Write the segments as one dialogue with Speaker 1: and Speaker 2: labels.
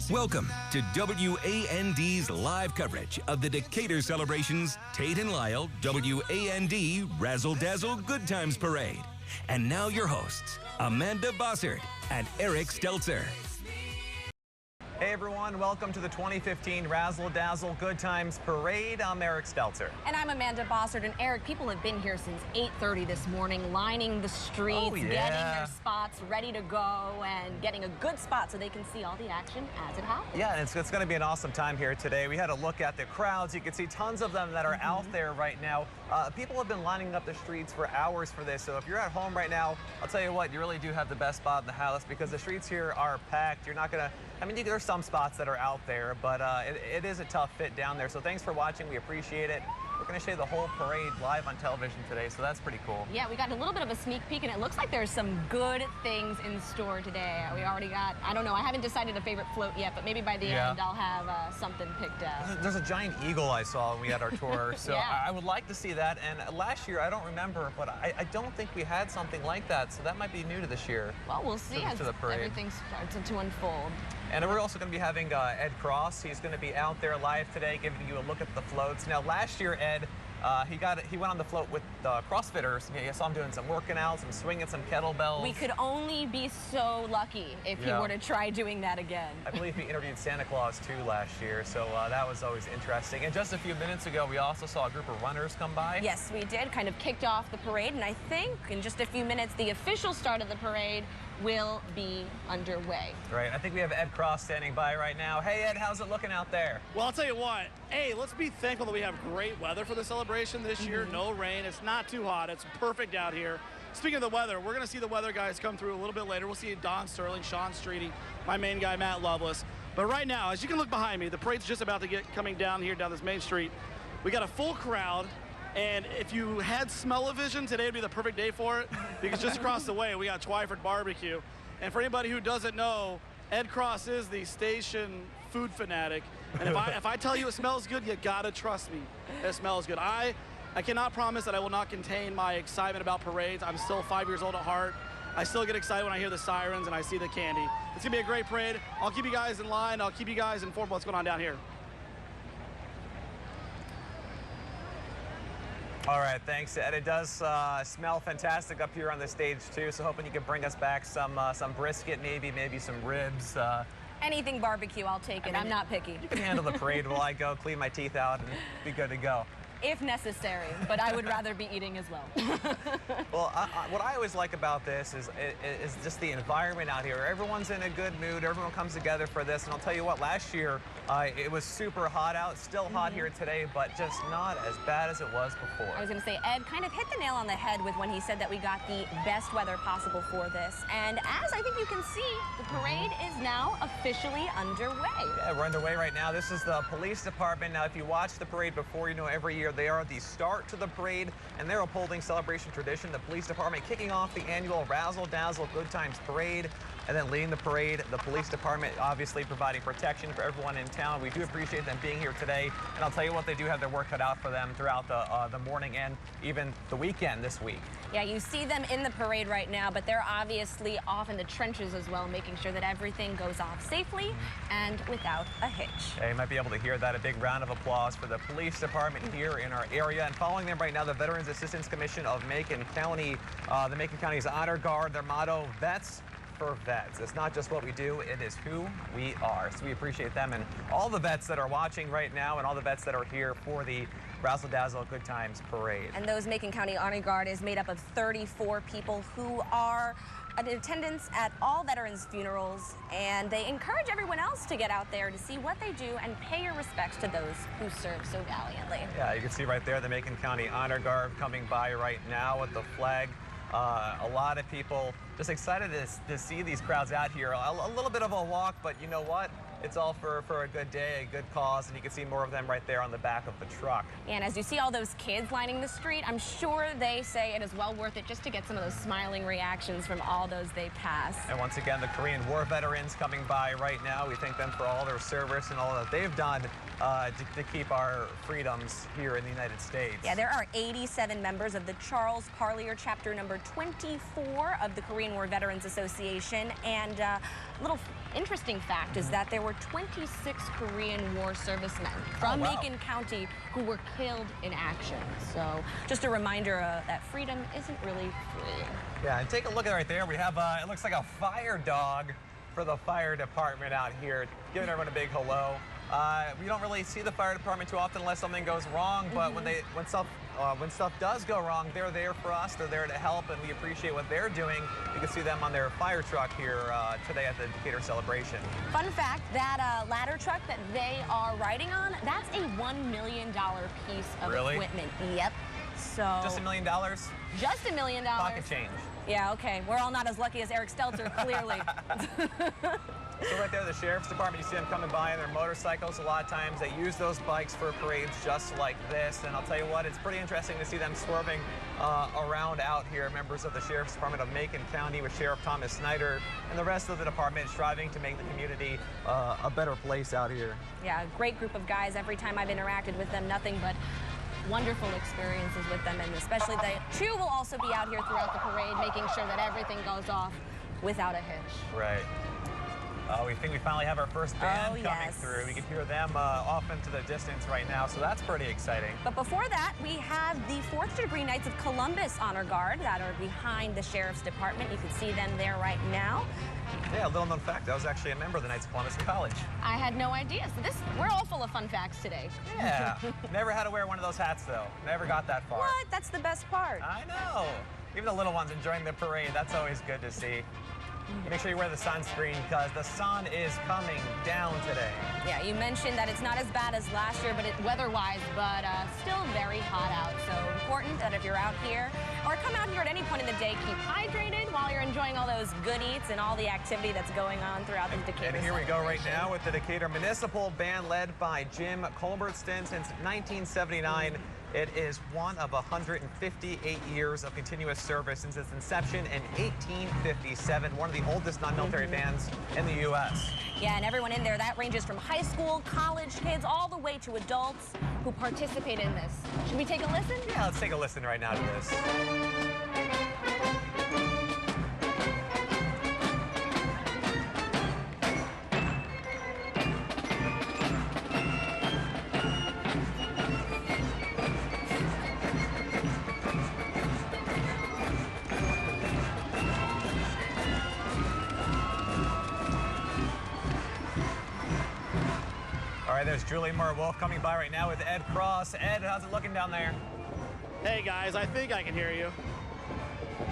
Speaker 1: Welcome to WAND's live coverage of the Decatur celebrations, Tate and Lyle, WAND Razzle Dazzle Good Times Parade. And now your hosts, Amanda Bossert and Eric Stelzer.
Speaker 2: Hey everyone, welcome to the 2015 Razzle Dazzle Good Times Parade. I'm Eric Stelzer.
Speaker 3: And I'm Amanda Bossert. And Eric, people have been here since 8:30 this morning, lining the streets, getting their spots ready to go, and getting a good spot so they can see all the action as it happens.
Speaker 2: Yeah, and it's going to be an awesome time here today. We had a look at the crowds. You can see tons of them that are out there right now. People have been lining up the streets for hours for this, so if you're at home right now, I'll tell you what, you really do have the best spot in the house because the streets here are packed. You're not going to, I mean, there's some spots that are out there, but it is a tough fit down there. So thanks for watching. We appreciate it. We're going to show you the whole parade live on television today, so that's pretty cool. Yeah,
Speaker 3: we got a little bit of a sneak peek, and it looks like there's some good things in store today. We already got, I don't know, I haven't decided a favorite float yet, but maybe by the end I'll have something picked out.
Speaker 2: There's a giant eagle I saw when we had our tour, so I would like to see that. And last year, I don't remember, but I don't think we had something like that, so that might be new to this year.
Speaker 3: Well, we'll see as everything starts to unfold.
Speaker 2: And we're also going to be having Ed Cross. He's going to be out there live today, giving you a look at the floats. Now, last year, Ed, he went on the float with the CrossFitters. You saw him doing some working out, some swinging, some kettlebells.
Speaker 3: We could only be so lucky if he were to try doing that again.
Speaker 2: I believe he interviewed Santa Claus too last year, so that was always interesting. And just a few minutes ago, we also saw a group of runners come by.
Speaker 3: Yes, we did. Kind of kicked off the parade, and I think in just a few minutes, the official start of the parade will be underway.
Speaker 2: Right. I think we have Ed Cross standing by right now. Hey, Ed, how's it looking out there?
Speaker 4: Well, I'll tell you what. Hey, let's be thankful that we have great weather for the celebration this year. No rain. It's not too hot. It's perfect out here. Speaking of the weather, we're going to see the weather guys come through a little bit later. We'll see Don Sterling, Sean Streety, my main guy, Matt Loveless. But right now, as you can look behind me, the parade's just about to get coming down here, down this main street. We got a full crowd. And if you had smell-o-vision, today would be the perfect day for it, because just across the way, we got Twyford Barbecue. And for anybody who doesn't know, Ed Cross is the station food fanatic. And if I tell you it smells good, you gotta trust me. It smells good. I cannot promise that I will not contain my excitement about parades. I'm still 5 years old at heart. I still get excited when I hear the sirens and I see the candy. It's gonna be a great parade. I'll keep you guys in line. I'll keep you guys informed of what's going on down here.
Speaker 2: All right, thanks, Ed. It does smell fantastic up here on the stage too. So hoping you can bring us back some brisket, maybe some ribs.
Speaker 3: Anything barbecue, I'll take it. I'm not picky.
Speaker 2: You can handle the parade while I go clean my teeth out and be good to go.
Speaker 3: If necessary, but I would rather be eating as well.
Speaker 2: Well, what I always like about this is just the environment out here. Everyone's in a good mood. Everyone comes together for this. And I'll tell you what, last year, it was super hot out. Still hot here today, but just not as bad as it was before.
Speaker 3: I was going to say, Ed kind of hit the nail on the head with when he said that we got the best weather possible for this. And as I think you can see, the parade is now officially underway.
Speaker 2: Yeah, we're underway right now. This is the police department. Now, if you watch the parade before, you know every year they are the start to the parade, and they're upholding celebration tradition. The police department kicking off the annual Razzle Dazzle Good Times Parade, and then leading the parade, the police department obviously providing protection for everyone in town. We do appreciate them being here today, and I'll tell you what, they do have their work cut out for them throughout the morning and even the weekend this week.
Speaker 3: Yeah, you see them in the parade right now, but they're obviously off in the trenches as well, making sure that everything goes off safely and without a hitch.
Speaker 2: Yeah, you might be able to hear that. A big round of applause for the police department here in our area. And following them right now, the Veterans Assistance Commission of Macon County, the Macon County's Honor Guard, their motto, Vets for Vets. It's not just what we do, it is who we are. So we appreciate them and all the vets that are watching right now and all the vets that are here for the Razzle Dazzle Good Times Parade.
Speaker 3: And those Macon County Honor Guard is made up of 34 people who are in attendance at all veterans' funerals, and they encourage everyone else to get out there to see what they do and pay your respects to those who serve so valiantly.
Speaker 2: Yeah, you can see right there the Macon County Honor Guard coming by right now with the flag. A lot of people just excited to see these crowds out here. A little bit of a walk, but you know what? It's all for a good day, a good cause, and you can see more of them right there on the back of the truck.
Speaker 3: And as you see all those kids lining the street, I'm sure they say it is well worth it just to get some of those smiling reactions from all those they pass.
Speaker 2: And once again, the Korean War veterans coming by right now. We thank them for all their service and all that they've done to keep our freedoms here in the United States.
Speaker 3: Yeah, there are 87 members of the Charles Parlier Chapter number 24 of the Korean Ukraine War Veterans Association. And a little interesting fact is that there were 26 Korean War servicemen from Macon County who were killed in action. So just a reminder that freedom isn't really free.
Speaker 2: Yeah, and take a look at right there. We have, it looks like a fire dog for the fire department out here, giving everyone a big hello. We don't really see the fire department too often unless something goes wrong, but when stuff does go wrong, they're there for us. They're there to help, and we appreciate what they're doing. You can see them on their fire truck here today at the Decatur celebration.
Speaker 3: Fun fact, that ladder truck that they are riding on, that's a $1 million piece of equipment. Yep. So
Speaker 2: just $1 million?
Speaker 3: Just $1 million.
Speaker 2: Pocket change.
Speaker 3: Yeah, okay. We're all not as lucky as Eric Stelter, clearly.
Speaker 2: So right there, the Sheriff's Department, you see them coming by on their motorcycles. A lot of times they use those bikes for parades just like this. And I'll tell you what, it's pretty interesting to see them swerving around out here. Members of the Sheriff's Department of Macon County with Sheriff Thomas Snyder and the rest of the department striving to make the community a better place out here.
Speaker 3: Yeah, great group of guys. Every time I've interacted with them, nothing but wonderful experiences with them, and especially they too will also be out here throughout the parade, making sure that everything goes off without a hitch.
Speaker 2: Right. We think we finally have our first band coming through. We can hear them off into the distance right now, so that's pretty exciting.
Speaker 3: But before that, we have the 4th Degree Knights of Columbus Honor Guard that are behind the Sheriff's Department. You can see them there right now.
Speaker 2: Yeah, a little known fact, I was actually a member of the Knights of Columbus in college.
Speaker 3: I had no idea. So we're all full of fun facts today.
Speaker 2: Yeah. Never had to wear one of those hats, though. Never got that far.
Speaker 3: What? That's the best part.
Speaker 2: I know. Even the little ones enjoying the parade. That's always good to see. Make sure you wear the sunscreen because the sun is coming down today.
Speaker 3: Yeah, you mentioned that it's not as bad as last year, but weather-wise, but still very hot out. So important that if you're out here or come out here at any point in the day, keep hydrated while you're enjoying all those good eats and all the activity that's going on throughout the Decatur.
Speaker 2: And here we go right now with the Decatur Municipal Band led by Jim Colbertson since 1979. It is one of 158 years of continuous service since its inception in 1857, one of the oldest non-military bands in the U.S.
Speaker 3: Yeah, and everyone in there, that ranges from high school, college kids, all the way to adults who participate in this. Should we take a listen?
Speaker 2: Yeah, let's take a listen right now to this. All right, there's Julie Moore-Wolf coming by right now with Ed Cross. Ed, how's it looking down there?
Speaker 4: Hey guys, I think I can hear you.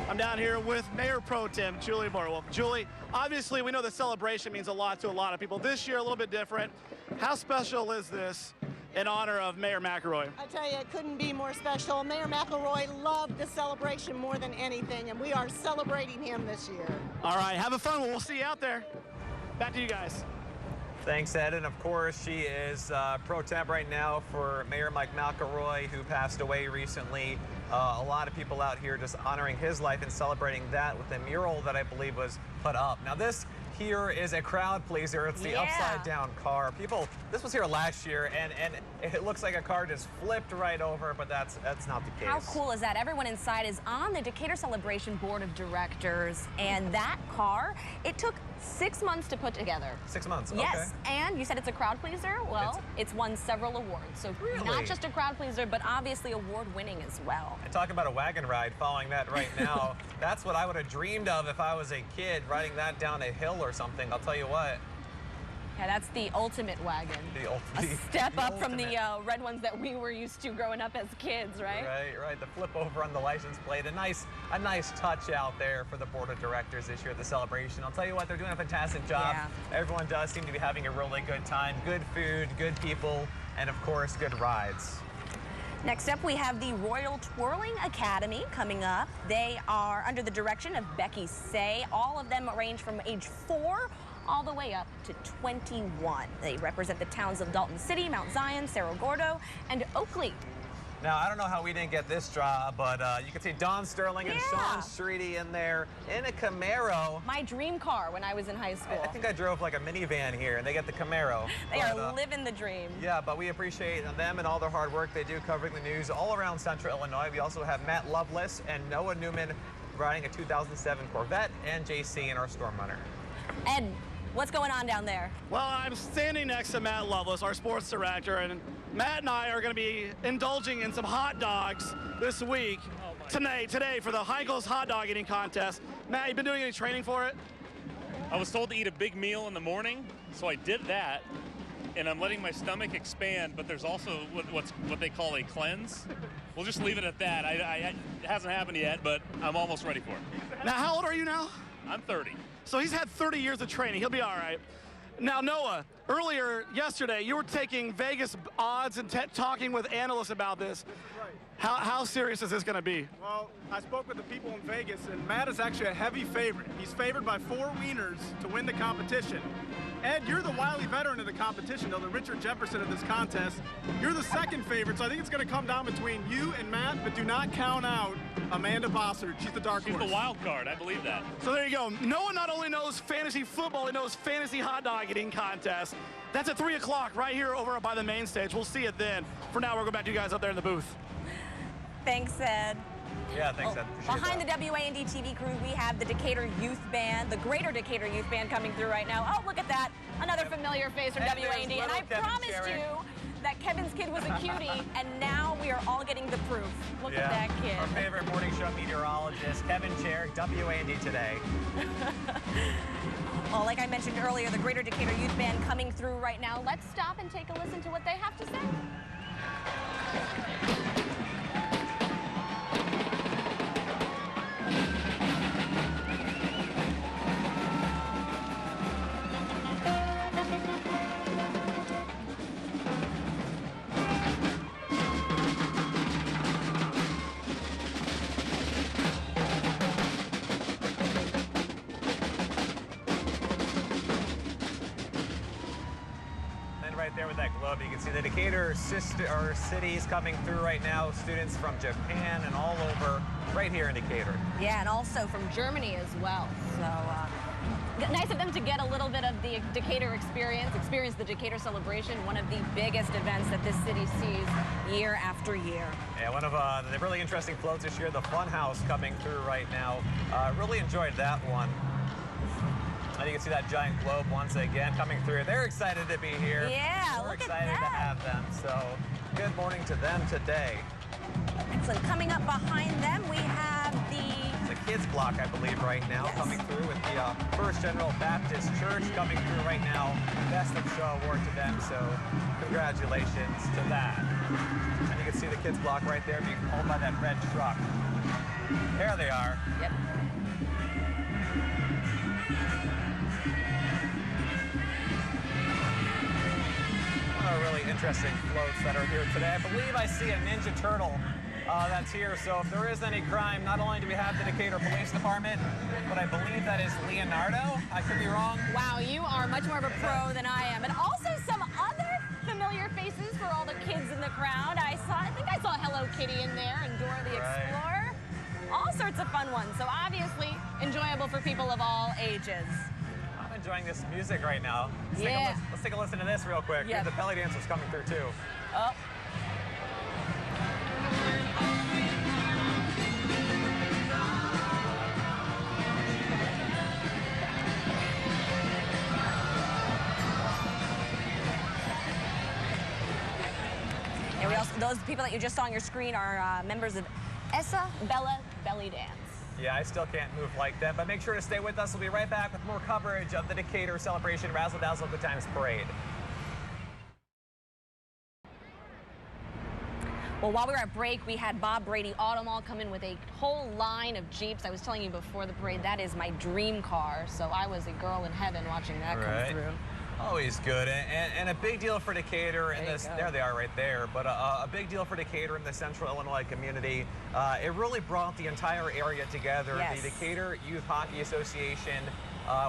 Speaker 4: I'm down here with Mayor Pro Tem Julie Moore-Wolf. Julie, obviously we know the celebration means a lot to a lot of people. This year a little bit different. How special is this in honor of Mayor McElroy?
Speaker 5: I tell you, it couldn't be more special. Mayor McElroy loved the celebration more than anything, and we are celebrating him this year.
Speaker 4: All right, have fun. We'll see you out there. Back to you guys.
Speaker 2: Thanks, Ed. And of course, she is pro temp right now for Mayor Mike McElroy, who passed away recently. A lot of people out here just honoring his life and celebrating that with a mural that I believe was put up. Now, this here is a crowd pleaser. It's the upside down car. This was here last year, and it looks like a car just flipped right over, but that's not the case.
Speaker 3: How cool is that? Everyone inside is on the Decatur Celebration Board of Directors, and that car, it took 6 months to put together.
Speaker 2: 6 months,
Speaker 3: yes, and you said it's a crowd pleaser? Well, it's won several awards, so not just a crowd pleaser, but obviously award-winning as well.
Speaker 2: And talk about a wagon ride following that right now. That's what I would have dreamed of if I was a kid, riding that down a hill or something. I'll tell you what.
Speaker 3: Yeah, that's the ultimate wagon. A step up from the red ones that we were used to growing up as kids, right?
Speaker 2: Right. The flip over on the license plate. A nice touch out there for the board of directors this year at the celebration. I'll tell you what, they're doing a fantastic job.
Speaker 3: Yeah.
Speaker 2: Everyone does seem to be having a really good time. Good food, good people, and of course, good rides.
Speaker 3: Next up, we have the Royal Twirling Academy coming up. They are under the direction of Becky Say. All of them range from age 4 all the way up to 21. They represent the towns of Dalton City, Mount Zion, Cerro Gordo, and Oakley.
Speaker 2: Now, I don't know how we didn't get this draw, but you can see Don Sterling and Sean Streety in there in a Camaro.
Speaker 3: My dream car when I was in high school.
Speaker 2: I think I drove like a minivan here, and they get the Camaro.
Speaker 3: They are living the dream.
Speaker 2: Yeah, but we appreciate them and all their hard work they do covering the news all around Central Illinois. We also have Matt Lovelace and Noah Newman riding a 2007 Corvette, and JC in our Storm Runner.
Speaker 3: Ed, what's going on down there?
Speaker 4: Well, I'm standing next to Matt Lovelace, our sports director, and Matt and I are going to be indulging in some hot dogs this week, today for the Heichel's hot dog eating contest. Matt, you been doing any training for it?
Speaker 6: I was told to eat a big meal in the morning, so I did that, and I'm letting my stomach expand, but there's also what they call a cleanse. We'll just leave it at that. It hasn't happened yet, but I'm almost ready for it.
Speaker 4: Now, how old are you now?
Speaker 6: I'm 30.
Speaker 4: So he's had 30 years of training. He'll be all right. Now, Noah, earlier yesterday, you were taking Vegas odds and talking with analysts about this. How serious is this going to be?
Speaker 7: Well, I spoke with the people in Vegas, and Matt is actually a heavy favorite. He's favored by 4 wieners to win the competition. Ed, you're the wily veteran of the competition, though, the Richard Jefferson of this contest. You're the second favorite, so I think it's going to come down between you and Matt, but do not count out Amanda Bossard. She's the dark horse.
Speaker 6: She's the wild card. I believe that.
Speaker 4: So there you go. Noah not only knows fantasy football, he knows fantasy hot dog eating contest. That's at 3 o'clock right here over by the main stage. We'll see it then. For now, we'll go back to you guys up there in the booth.
Speaker 3: Thanks, Ed.
Speaker 2: Yeah, thanks, Ed.
Speaker 3: Behind the WAND TV crew, we have the Decatur Youth Band, the Greater Decatur Youth Band coming through right now. Oh, look at that. Another familiar face from WAND. And I promised you that Kevin's kid was a cutie, and now we are all getting the proof. Look at that kid.
Speaker 2: Our favorite morning show meteorologist, Kevin Cherrick, WAND today.
Speaker 3: Well, like I mentioned earlier, the Greater Decatur Youth Band coming through right now. Let's stop and take a listen to what they have to say.
Speaker 2: Right there with that globe, you can see the Decatur cities coming through right now. Students from Japan and all over, right here in Decatur.
Speaker 3: Yeah, and also from Germany as well. So nice of them to get a little bit of the Decatur experience the Decatur celebration, one of the biggest events that this city sees year after year.
Speaker 2: Yeah, one of the really interesting floats this year, the Fun House coming through right now. Really enjoyed that one. And you can see that giant globe once again coming through. They're excited to be here.
Speaker 3: Yeah,
Speaker 2: We're
Speaker 3: look at
Speaker 2: excited to have them. So good morning to them today.
Speaker 3: Excellent. Coming up behind them, we have
Speaker 2: the kids block, I believe, right now, coming through with the First General Baptist Church coming through right now. Best of Show award to them. So congratulations to that. And you can see the kids block right there being pulled by that red truck. There they are.
Speaker 3: Yep.
Speaker 2: Really interesting floats that are here today. I believe I see a Ninja Turtle that's here. So if there is any crime, not only do we have the Decatur Police Department, but I believe that is Leonardo. I could be wrong.
Speaker 3: Wow, you are much more of a pro than I am. And also some other familiar faces for all the kids in the crowd. I think I saw Hello Kitty in there and Dora the Explorer. All sorts of fun ones. So obviously enjoyable for people of all ages.
Speaker 2: Enjoying this music right now. Let's take a listen to this real quick.
Speaker 3: Yeah.
Speaker 2: The belly dancers coming through too.
Speaker 3: Oh. And we also, those people that you just saw on your screen are members of Essa Bella Belly Dance.
Speaker 2: Yeah, I still can't move like that, but make sure to stay with us. We'll be right back with more coverage of the Decatur Celebration Razzle Dazzle Good Times Parade.
Speaker 3: Well, while we were at break, we had Bob Brady Auto Mall come in with a whole line of Jeeps. I was telling you before the parade, that is my dream car, so I was a girl in heaven watching that come through.
Speaker 2: Always good, and a big deal for Decatur in this. There they are right there, but a big deal for Decatur in the Central Illinois community. It really brought the entire area together.
Speaker 3: Yes.
Speaker 2: The Decatur Youth Hockey Association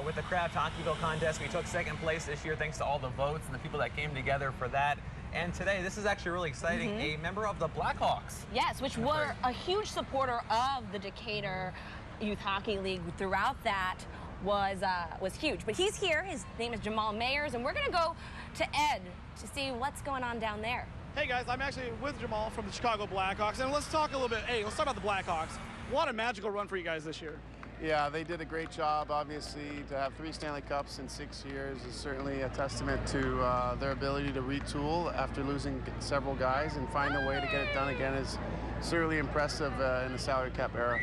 Speaker 2: with the Craft Hockeyville contest. We took second place this year thanks to all the votes and the people that came together for that. And today, this is actually really exciting, a member of the Blackhawks.
Speaker 3: Yes, which were a huge supporter of the Decatur Youth Hockey League throughout that. Was huge. But he's here. His name is Jamal Mayers, and we're going to go to Ed to see what's going on down there.
Speaker 4: Hey, guys, I'm actually with Jamal from the Chicago Blackhawks, and let's talk a little bit. Hey, let's talk about the Blackhawks. What a magical run for you guys this year.
Speaker 8: Yeah, they did a great job. Obviously, to have 3 Stanley Cups in 6 years is certainly a testament to their ability to retool after losing several guys, and find a way to get it done again is certainly impressive in the salary cap era.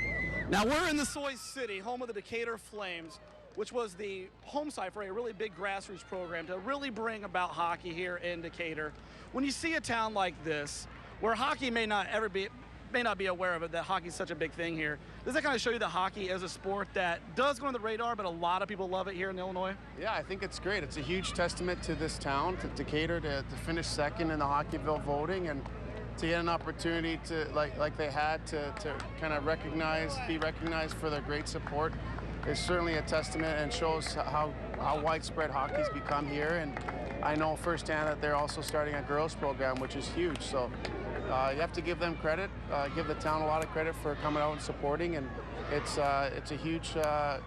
Speaker 4: Now we're in the Soy City, home of the Decatur Flames, which was the home site for a really big grassroots program to really bring about hockey here in Decatur. When you see a town like this, where hockey may not be aware of it, that hockey is such a big thing here, does that kind of show you that hockey is a sport that does go on the radar, but a lot of people love it here in Illinois?
Speaker 8: Yeah, I think it's great. It's a huge testament to this town, to Decatur, to finish second in the Hockeyville voting, and to get an opportunity to, like they had, to kind of be recognized for their great support is certainly a testament, and shows how widespread hockey's become here. And I know firsthand that they're also starting a girls program, which is huge. So you have to give them credit, give the town a lot of credit for coming out and supporting, and it's a huge, the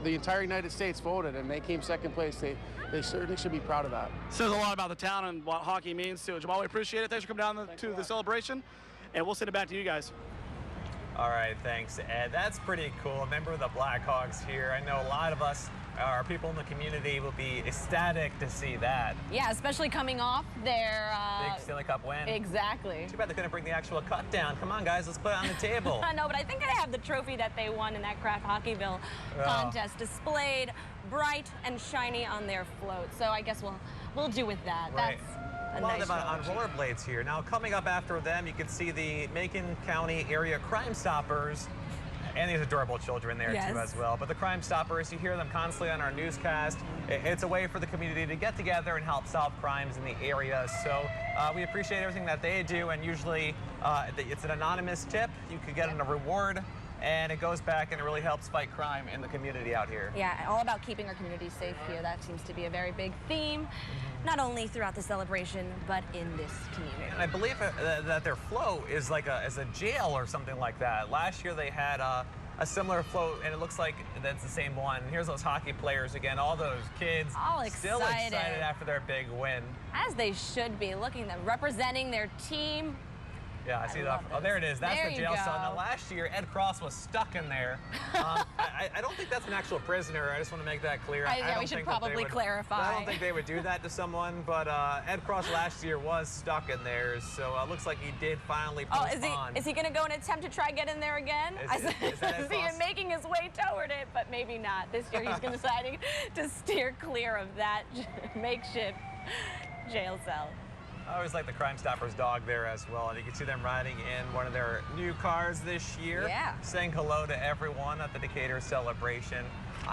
Speaker 8: entire United States voted, and they came second place. They certainly should be proud of that.
Speaker 4: Says a lot about the town and what hockey means to it. Jamal, we appreciate it. Thanks for coming down to the celebration, and we'll send it back to you guys.
Speaker 2: All right, thanks, Ed. That's pretty cool. A member of the Blackhawks here. I know a lot of us, our people in the community, will be ecstatic to see that.
Speaker 3: Yeah, especially coming off their
Speaker 2: big Stanley Cup win.
Speaker 3: Exactly.
Speaker 2: Too bad they couldn't bring the actual cut down. Come on, guys, let's put it on the table.
Speaker 3: I know, but I think I have the trophy that they won in that Craft Hockeyville contest displayed bright and shiny on their float. So I guess we'll do with that.
Speaker 2: Right.
Speaker 3: That's
Speaker 2: a lot of them on rollerblades here. Now, coming up after them, you can see the Macon County Area Crime Stoppers, and these adorable children there too as well. But the Crime Stoppers, you hear them constantly on our newscast. It's a way for the community to get together and help solve crimes in the area. So we appreciate everything that they do, and usually it's an anonymous tip. You could get a reward, and it goes back and it really helps fight crime in the community out here.
Speaker 3: Yeah, all about keeping our community safe here. That seems to be a very big theme, not only throughout the celebration, but in this community.
Speaker 2: And I believe that their float is like as a jail or something like that. Last year they had a similar float, and it looks like that's the same one. Here's those hockey players again, all those kids still excited after their big win.
Speaker 3: As they should be, looking at them, representing their team.
Speaker 2: Yeah, I see that. Oh, there it is. That's the jail cell. Now, last year, Ed Cross was stuck in there. I don't think that's an actual prisoner. I just want to make that clear.
Speaker 3: Yeah, we should probably clarify.
Speaker 2: I don't think they would do that to someone, but Ed Cross last year was stuck in there, so it looks like he did finally postpone.
Speaker 3: Is he going to go and attempt to try get in there again?
Speaker 2: Is that Ed Cross?
Speaker 3: He's making his way toward it, but maybe not. This year he's deciding to steer clear of that makeshift jail cell.
Speaker 2: I always like the Crime Stoppers dog there as well, and you can see them riding in one of their new cars this year, saying hello to everyone at the Decatur celebration.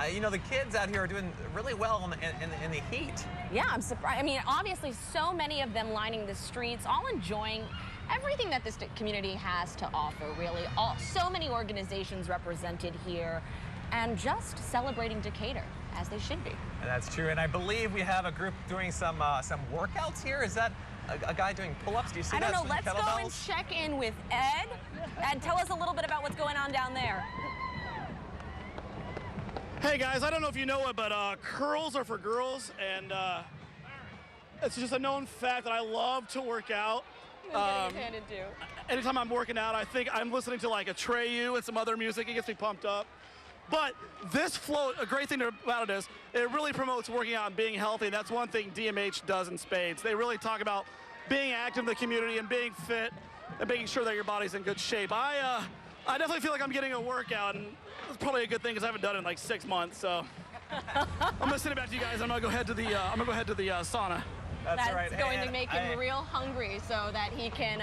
Speaker 2: You know, the kids out here are doing really well in the heat.
Speaker 3: Yeah, I'm surprised. I mean, obviously, so many of them lining the streets, all enjoying everything that this community has to offer, really. So many organizations represented here, and just celebrating Decatur, as they should be.
Speaker 2: And that's true, and I believe we have a group doing some workouts here. Is that a guy doing pull-ups? Do you see that?
Speaker 3: I don't know. Let's go and check in with Ed. Ed, tell us a little bit about what's going on down there.
Speaker 4: Hey guys, I don't know if you know it, but curls are for girls, and it's just a known fact that I love to work out. Anytime I'm working out, I think I'm listening to like Atreyu and some other music. It gets me pumped up. But this float, a great thing about it is it really promotes working out and being healthy. That's one thing DMH does in spades. They really talk about being active in the community and being fit and making sure that your body's in good shape. I definitely feel like I'm getting a workout, and it's probably a good thing because I haven't done it in like 6 months. So I'm gonna send it back to you guys. I'm gonna go head to the sauna.
Speaker 2: That's right.
Speaker 3: Going to make him real hungry so that he can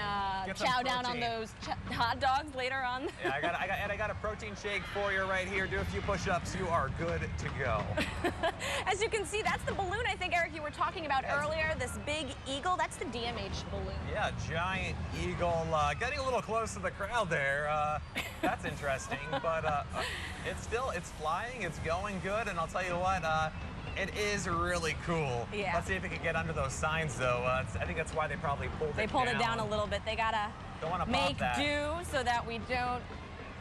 Speaker 3: chow down on those hot dogs later on.
Speaker 2: Yeah, I got a protein shake for you right here. Do a few push-ups. You are good to go.
Speaker 3: As you can see, that's the balloon I think, Eric, you were talking about earlier, this big eagle. That's the DMH balloon.
Speaker 2: Yeah, giant eagle. Getting a little close to the crowd there. That's interesting, but it's flying. It's going good, and I'll tell you what, it is really cool.
Speaker 3: Yeah.
Speaker 2: Let's see if we can get under those signs, though. I think that's why they probably pulled it down.
Speaker 3: They pulled it down a little bit. They gotta make do so that we don't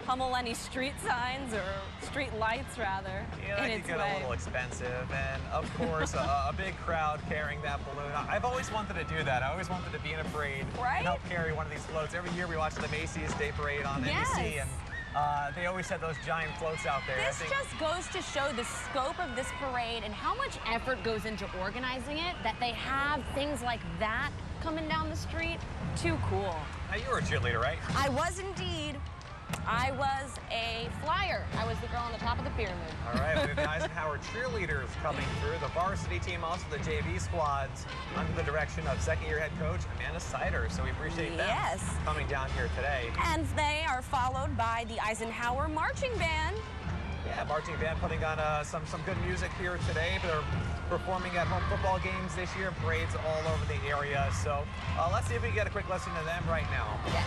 Speaker 3: pummel any street signs or street lights, rather,
Speaker 2: Yeah,
Speaker 3: in
Speaker 2: that
Speaker 3: its
Speaker 2: could get
Speaker 3: way.
Speaker 2: a little expensive. And of course, a big crowd carrying that balloon. I've always wanted to do that. I always wanted to be in a parade
Speaker 3: Right?
Speaker 2: and help carry one of these floats. Every year we watch the Macy's Day Parade on NBC,
Speaker 3: Yes.
Speaker 2: and they always had those giant floats out there.
Speaker 3: This just goes to show the scope of this parade and how much effort goes into organizing it, that they have things like that coming down the street. Too cool.
Speaker 2: Now, you were a cheerleader, right?
Speaker 3: I was indeed. I was a flyer. I was the girl on the top of the pyramid.
Speaker 2: All right, we have the Eisenhower cheerleaders coming through. The varsity team, also the JV squads, under the direction of second-year head coach Amanda Sider. So we appreciate them coming down here today.
Speaker 3: And they are followed by the Eisenhower Marching Band.
Speaker 2: Yeah, marching band putting on some good music here today. They're performing at home football games this year, parades all over the area. So let's see if we can get a quick listen to them right now.
Speaker 3: Yes.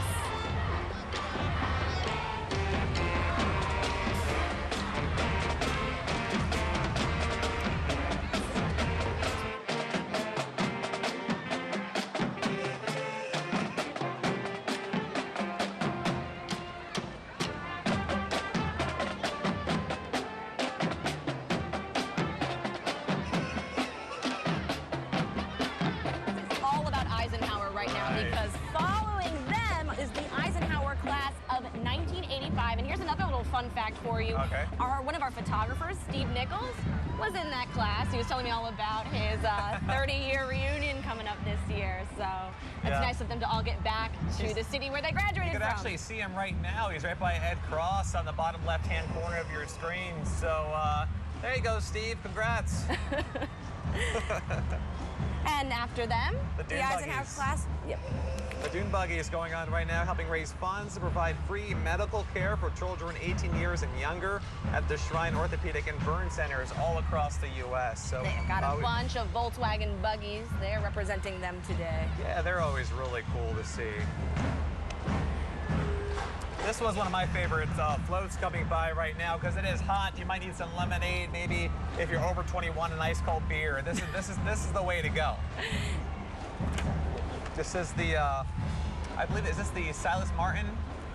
Speaker 3: All about Eisenhower right now, because following them is the Eisenhower class of 1985. And here's another little fun fact for you.
Speaker 2: Okay.
Speaker 3: One of our photographers, Steve Nichols, was in that class. He was telling me all about his 30-year reunion coming up this year. So it's nice of them to all get back to the city where they graduated
Speaker 2: You can
Speaker 3: from.
Speaker 2: actually see him right now. He's right by Ed Cross on the bottom left-hand corner of your screen. So there you go, Steve. Congrats.
Speaker 3: And after them,
Speaker 2: The Dune
Speaker 3: Eisenhower
Speaker 2: buggies.
Speaker 3: class. Yep.
Speaker 2: The Dune Buggy is going on right now, helping raise funds to provide free medical care for children 18 years and younger at the Shrine Orthopedic and Burn Centers all across the U.S. So
Speaker 3: They've got a bunch of Volkswagen buggies there representing them today.
Speaker 2: yeah, they're always really cool to see. This was one of my favorite floats coming by right now because it is hot. You might need some lemonade, maybe if you're over 21, an ice cold beer. This is the way to go. This is the I believe, is this the Silas Martin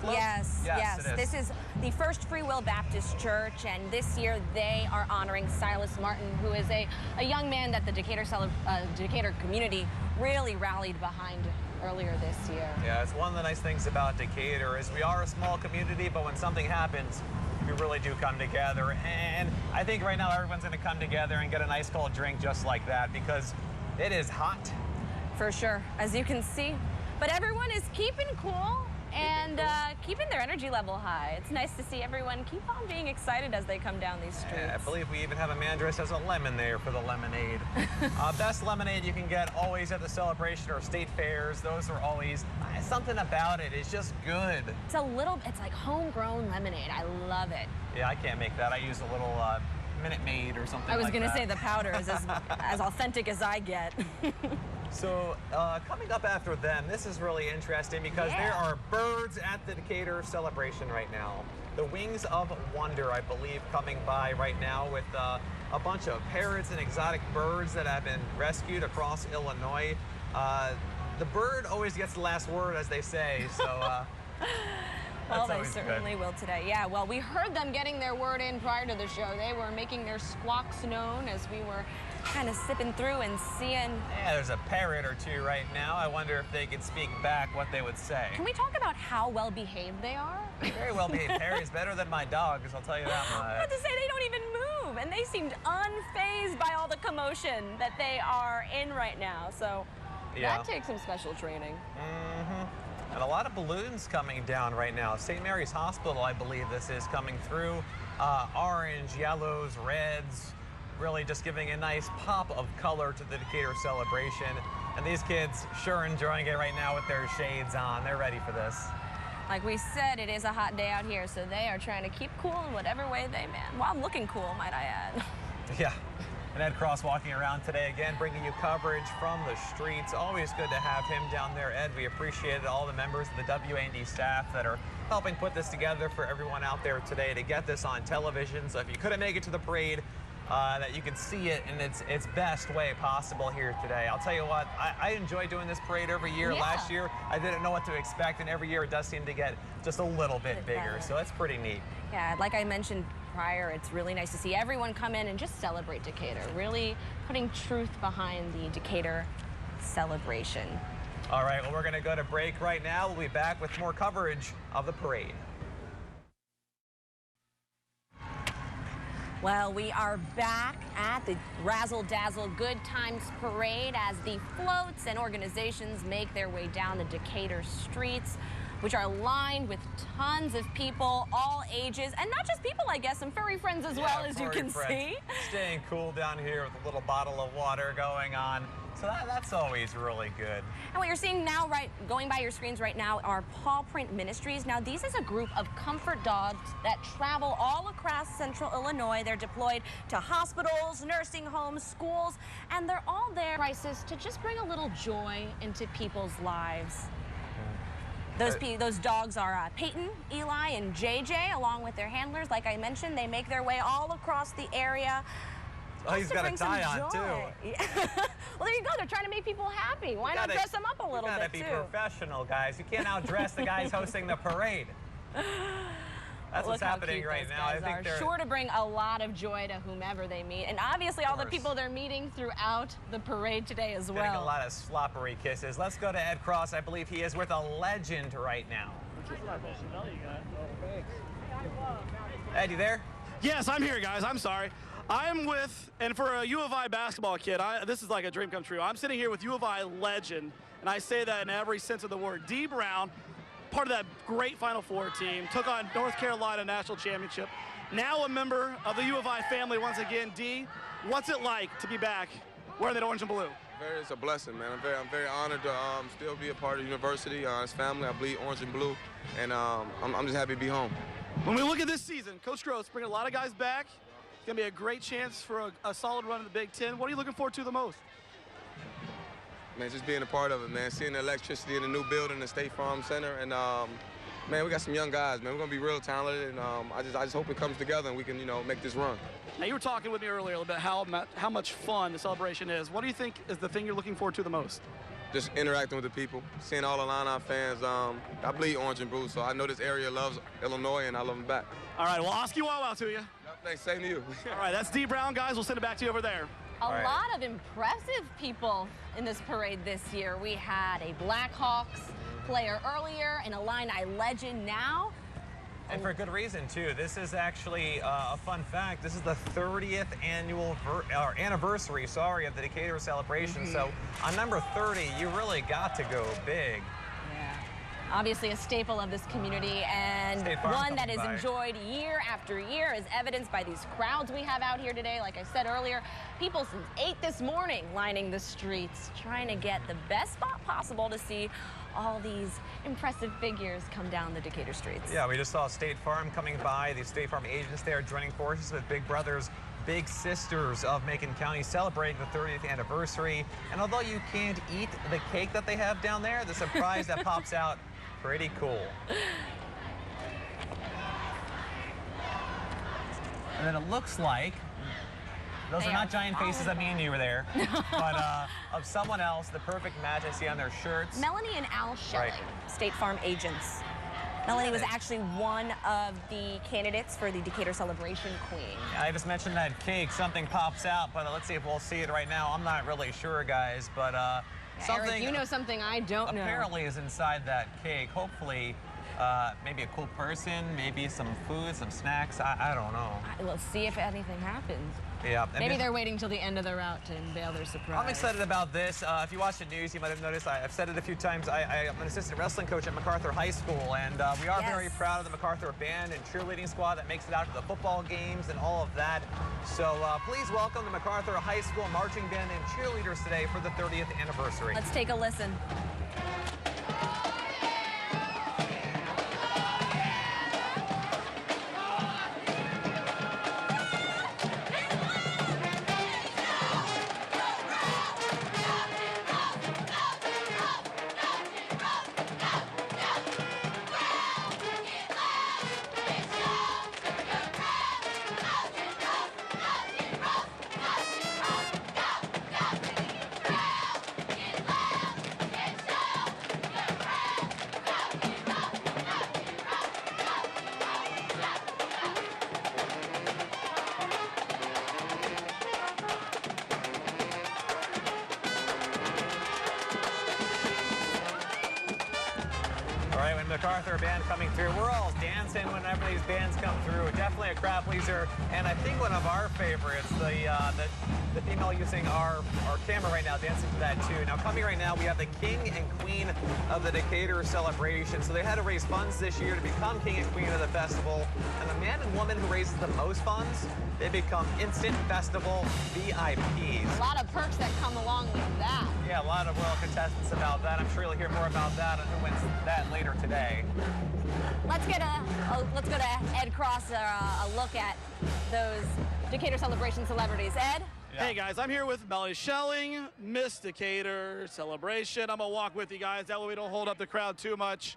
Speaker 2: float?
Speaker 3: Yes, yes.
Speaker 2: It is.
Speaker 3: This is the First Free Will Baptist Church, and this year they are honoring Silas Martin, who is a young man that the Decatur community really rallied behind earlier this year.
Speaker 2: Yeah, it's one of the nice things about Decatur is we are a small community, but when something happens, we really do come together. And I think right now everyone's going to come together and get a nice cold drink just like that because it is hot.
Speaker 3: For sure, as you can see. But everyone is keeping cool and keeping their energy level high. It's nice to see everyone keep on being excited as they come down these streets.
Speaker 2: I believe we even have a man dressed as a lemon there for the lemonade. Best lemonade you can get always at the celebration or state fairs. Those are always, something about it is just good.
Speaker 3: It's like homegrown lemonade. I love it.
Speaker 2: Yeah, I can't make that. I use a little Minute Maid or something
Speaker 3: I was
Speaker 2: like
Speaker 3: gonna
Speaker 2: that.
Speaker 3: say the powder is as authentic as I get.
Speaker 2: So coming up after them, this is really interesting because there are birds at the Decatur celebration right now. The Wings of Wonder, I believe, coming by right now with a bunch of parrots and exotic birds that have been rescued across Illinois. The bird always gets the last word, as they say, so
Speaker 3: Well, they certainly will today. Yeah, well, we heard them getting their word in prior to the show. They were making their squawks known as we were kind of sipping through and seeing.
Speaker 2: Yeah, there's a parrot or two right now. I wonder if they could speak back what they would say.
Speaker 3: Can we talk about how well behaved they are?
Speaker 2: Very well behaved. Harry's better than my dogs, I'll tell you that much.
Speaker 3: I have to say, they don't even move, and they seemed unfazed by all the commotion that they are in right now. So that takes some special training.
Speaker 2: And a lot of balloons coming down right now. St. Mary's Hospital, I believe this is coming through. Orange, yellows, reds, really just giving a nice pop of color to the Decatur celebration. And these kids sure enjoying it right now with their shades on. They're ready for this.
Speaker 3: Like we said, it is a hot day out here, so they are trying to keep cool in whatever way they can, while looking cool, might I add.
Speaker 2: Yeah. And Ed Cross walking around today again, bringing you coverage from the streets. Always good to have him down there, Ed. We appreciate all the members of the WAND staff that are helping put this together for everyone out there today to get this on television. So if you couldn't make it to the parade, that you can see it in its best way possible here today. I'll tell you what, I enjoy doing this parade every year.
Speaker 3: Yeah.
Speaker 2: Last year, I didn't know what to expect, and every year it does seem to get just a little bit bigger,
Speaker 3: better.
Speaker 2: so that's pretty neat.
Speaker 3: Yeah, like I mentioned prior, it's really nice to see everyone come in and just celebrate Decatur, really putting truth behind the Decatur celebration.
Speaker 2: All right, well, we're going to go to break right now. We'll be back with more coverage of the parade.
Speaker 3: Well, we are back at the Razzle Dazzle Good Times Parade as the floats and organizations make their way down the Decatur streets, which are lined with tons of people, all ages, and not just people, I guess, some furry friends as well, as you can see.
Speaker 2: Staying cool down here with a little bottle of water going on. So that's always really good.
Speaker 3: And what you're seeing now, going by your screens right now, are Paw Print Ministries. Now, these is a group of comfort dogs that travel all across central Illinois. They're deployed to hospitals, nursing homes, schools, and they're all there, crisis, to just bring a little joy into people's lives. Those dogs are Peyton, Eli, and JJ, along with their handlers. Like I mentioned, they make their way all across the area.
Speaker 2: Oh, he's got a tie on, too.
Speaker 3: Well, there you go. They're trying to make people happy. Why not dress them up a little bit, too?
Speaker 2: You gotta be professional, guys. You can't outdress the guys hosting the parade. That's what's happening right now. I think they're
Speaker 3: sure to bring a lot of joy to whomever they meet, and obviously all the people they're meeting throughout the parade today as well.
Speaker 2: Getting a lot of sloppery kisses. Let's go to Ed Cross. I believe he is with a legend right now. Ed, you there?
Speaker 4: Yes, I'm here, guys. I'm sorry. I'm with, and for a U of I basketball kid, this is like a dream come true. I'm sitting here with U of I legend, and I say that in every sense of the word. Dee Brown, part of that great Final Four team, took on North Carolina National Championship. Now a member of the U of I family once again. Dee, what's it like to be back wearing that orange and blue?
Speaker 9: It's a blessing, man. I'm very honored to still be a part of the university, his family. I bleed orange and blue, and I'm just happy to be home.
Speaker 4: When we look at this season, Coach Gross bringing a lot of guys back. It's going to be a great chance for a solid run in the Big Ten. What are you looking forward to the most?
Speaker 9: Man, just being a part of it, man. Seeing the electricity in the new building, the State Farm Center, and man, we got some young guys, man. We're gonna be real talented, and I just hope it comes together and we can, make this run.
Speaker 4: Now, you were talking with me earlier a little bit how much fun the celebration is. What do you think is the thing you're looking forward to the most?
Speaker 9: Just interacting with the people, seeing all the Illini fans. I bleed orange and blue, so I know this area loves Illinois, and I love them back.
Speaker 4: All right, well, Oski Wawa to you.
Speaker 9: Thanks, same to you.
Speaker 4: All right, that's Dee Brown, guys. We'll send it back to you over there.
Speaker 3: A lot of impressive people in this parade this year. We had a Blackhawks player earlier, an Illini legend now.
Speaker 2: And for good reason, too. This is actually a fun fact. This is the 30th anniversary of the Decatur celebration. So on number 30, you really got to go big.
Speaker 3: Obviously a staple of this community, and one that is enjoyed year after year, as evidenced by these crowds we have out here today. Like I said earlier, people since 8 this morning lining the streets, trying to get the best spot possible to see all these impressive figures come down the Decatur streets.
Speaker 2: Yeah, we just saw State Farm coming by. The State Farm agents there joining forces with Big Brothers, Big Sisters of Macon County, celebrating the 30th anniversary. And although you can't eat the cake that they have down there, the surprise that pops out, pretty cool. And then it looks like, those are not giant faces that me and you were there, but of someone else, the perfect match I see on their shirts.
Speaker 3: Melanie and Al Shelley, State Farm agents. Melanie was actually one of the candidates for the Decatur Celebration Queen.
Speaker 2: I just mentioned that cake, something pops out, but let's see if we'll see it right now. I'm not really sure, guys, but something,
Speaker 3: Eric, you know something I don't know.
Speaker 2: Apparently is inside that cake. Hopefully, maybe a cool person, maybe some food, some snacks. I don't know.
Speaker 3: Let's see if anything happens.
Speaker 2: Yeah.
Speaker 3: Maybe they're waiting till the end of the route to unveil their surprise.
Speaker 2: I'm excited about this. If you watch the news, you might have noticed I've said it a few times. I'm an assistant wrestling coach at MacArthur High School, and we are very proud of the MacArthur band and cheerleading squad that makes it out to the football games and all of that. So please welcome the MacArthur High School marching band and cheerleaders today for the 30th anniversary.
Speaker 3: Let's take a listen.
Speaker 2: and MacArthur band coming through. We're all dancing whenever these bands come through. Definitely a crowd pleaser, and I think one of our favorites, the female using our camera right now, dancing to that too. Now coming right now, we have the king and queen of the Decatur celebration. So they had to raise funds this year to become king and queen of the festival, and the man and woman who raises the most funds, they become instant festival VIPs.
Speaker 10: A lot of perks that come along with that.
Speaker 2: Yeah, a lot of royal contestants about that. I'm sure you'll hear more about that and who wins that later today.
Speaker 3: Let's go to Ed Cross, a look at those Decatur celebration celebrities. Ed?
Speaker 4: Yeah. Hey guys, I'm here with Melanie Schelling, Miss Decatur Celebration. I'm gonna walk with you guys, that way we don't hold up the crowd too much.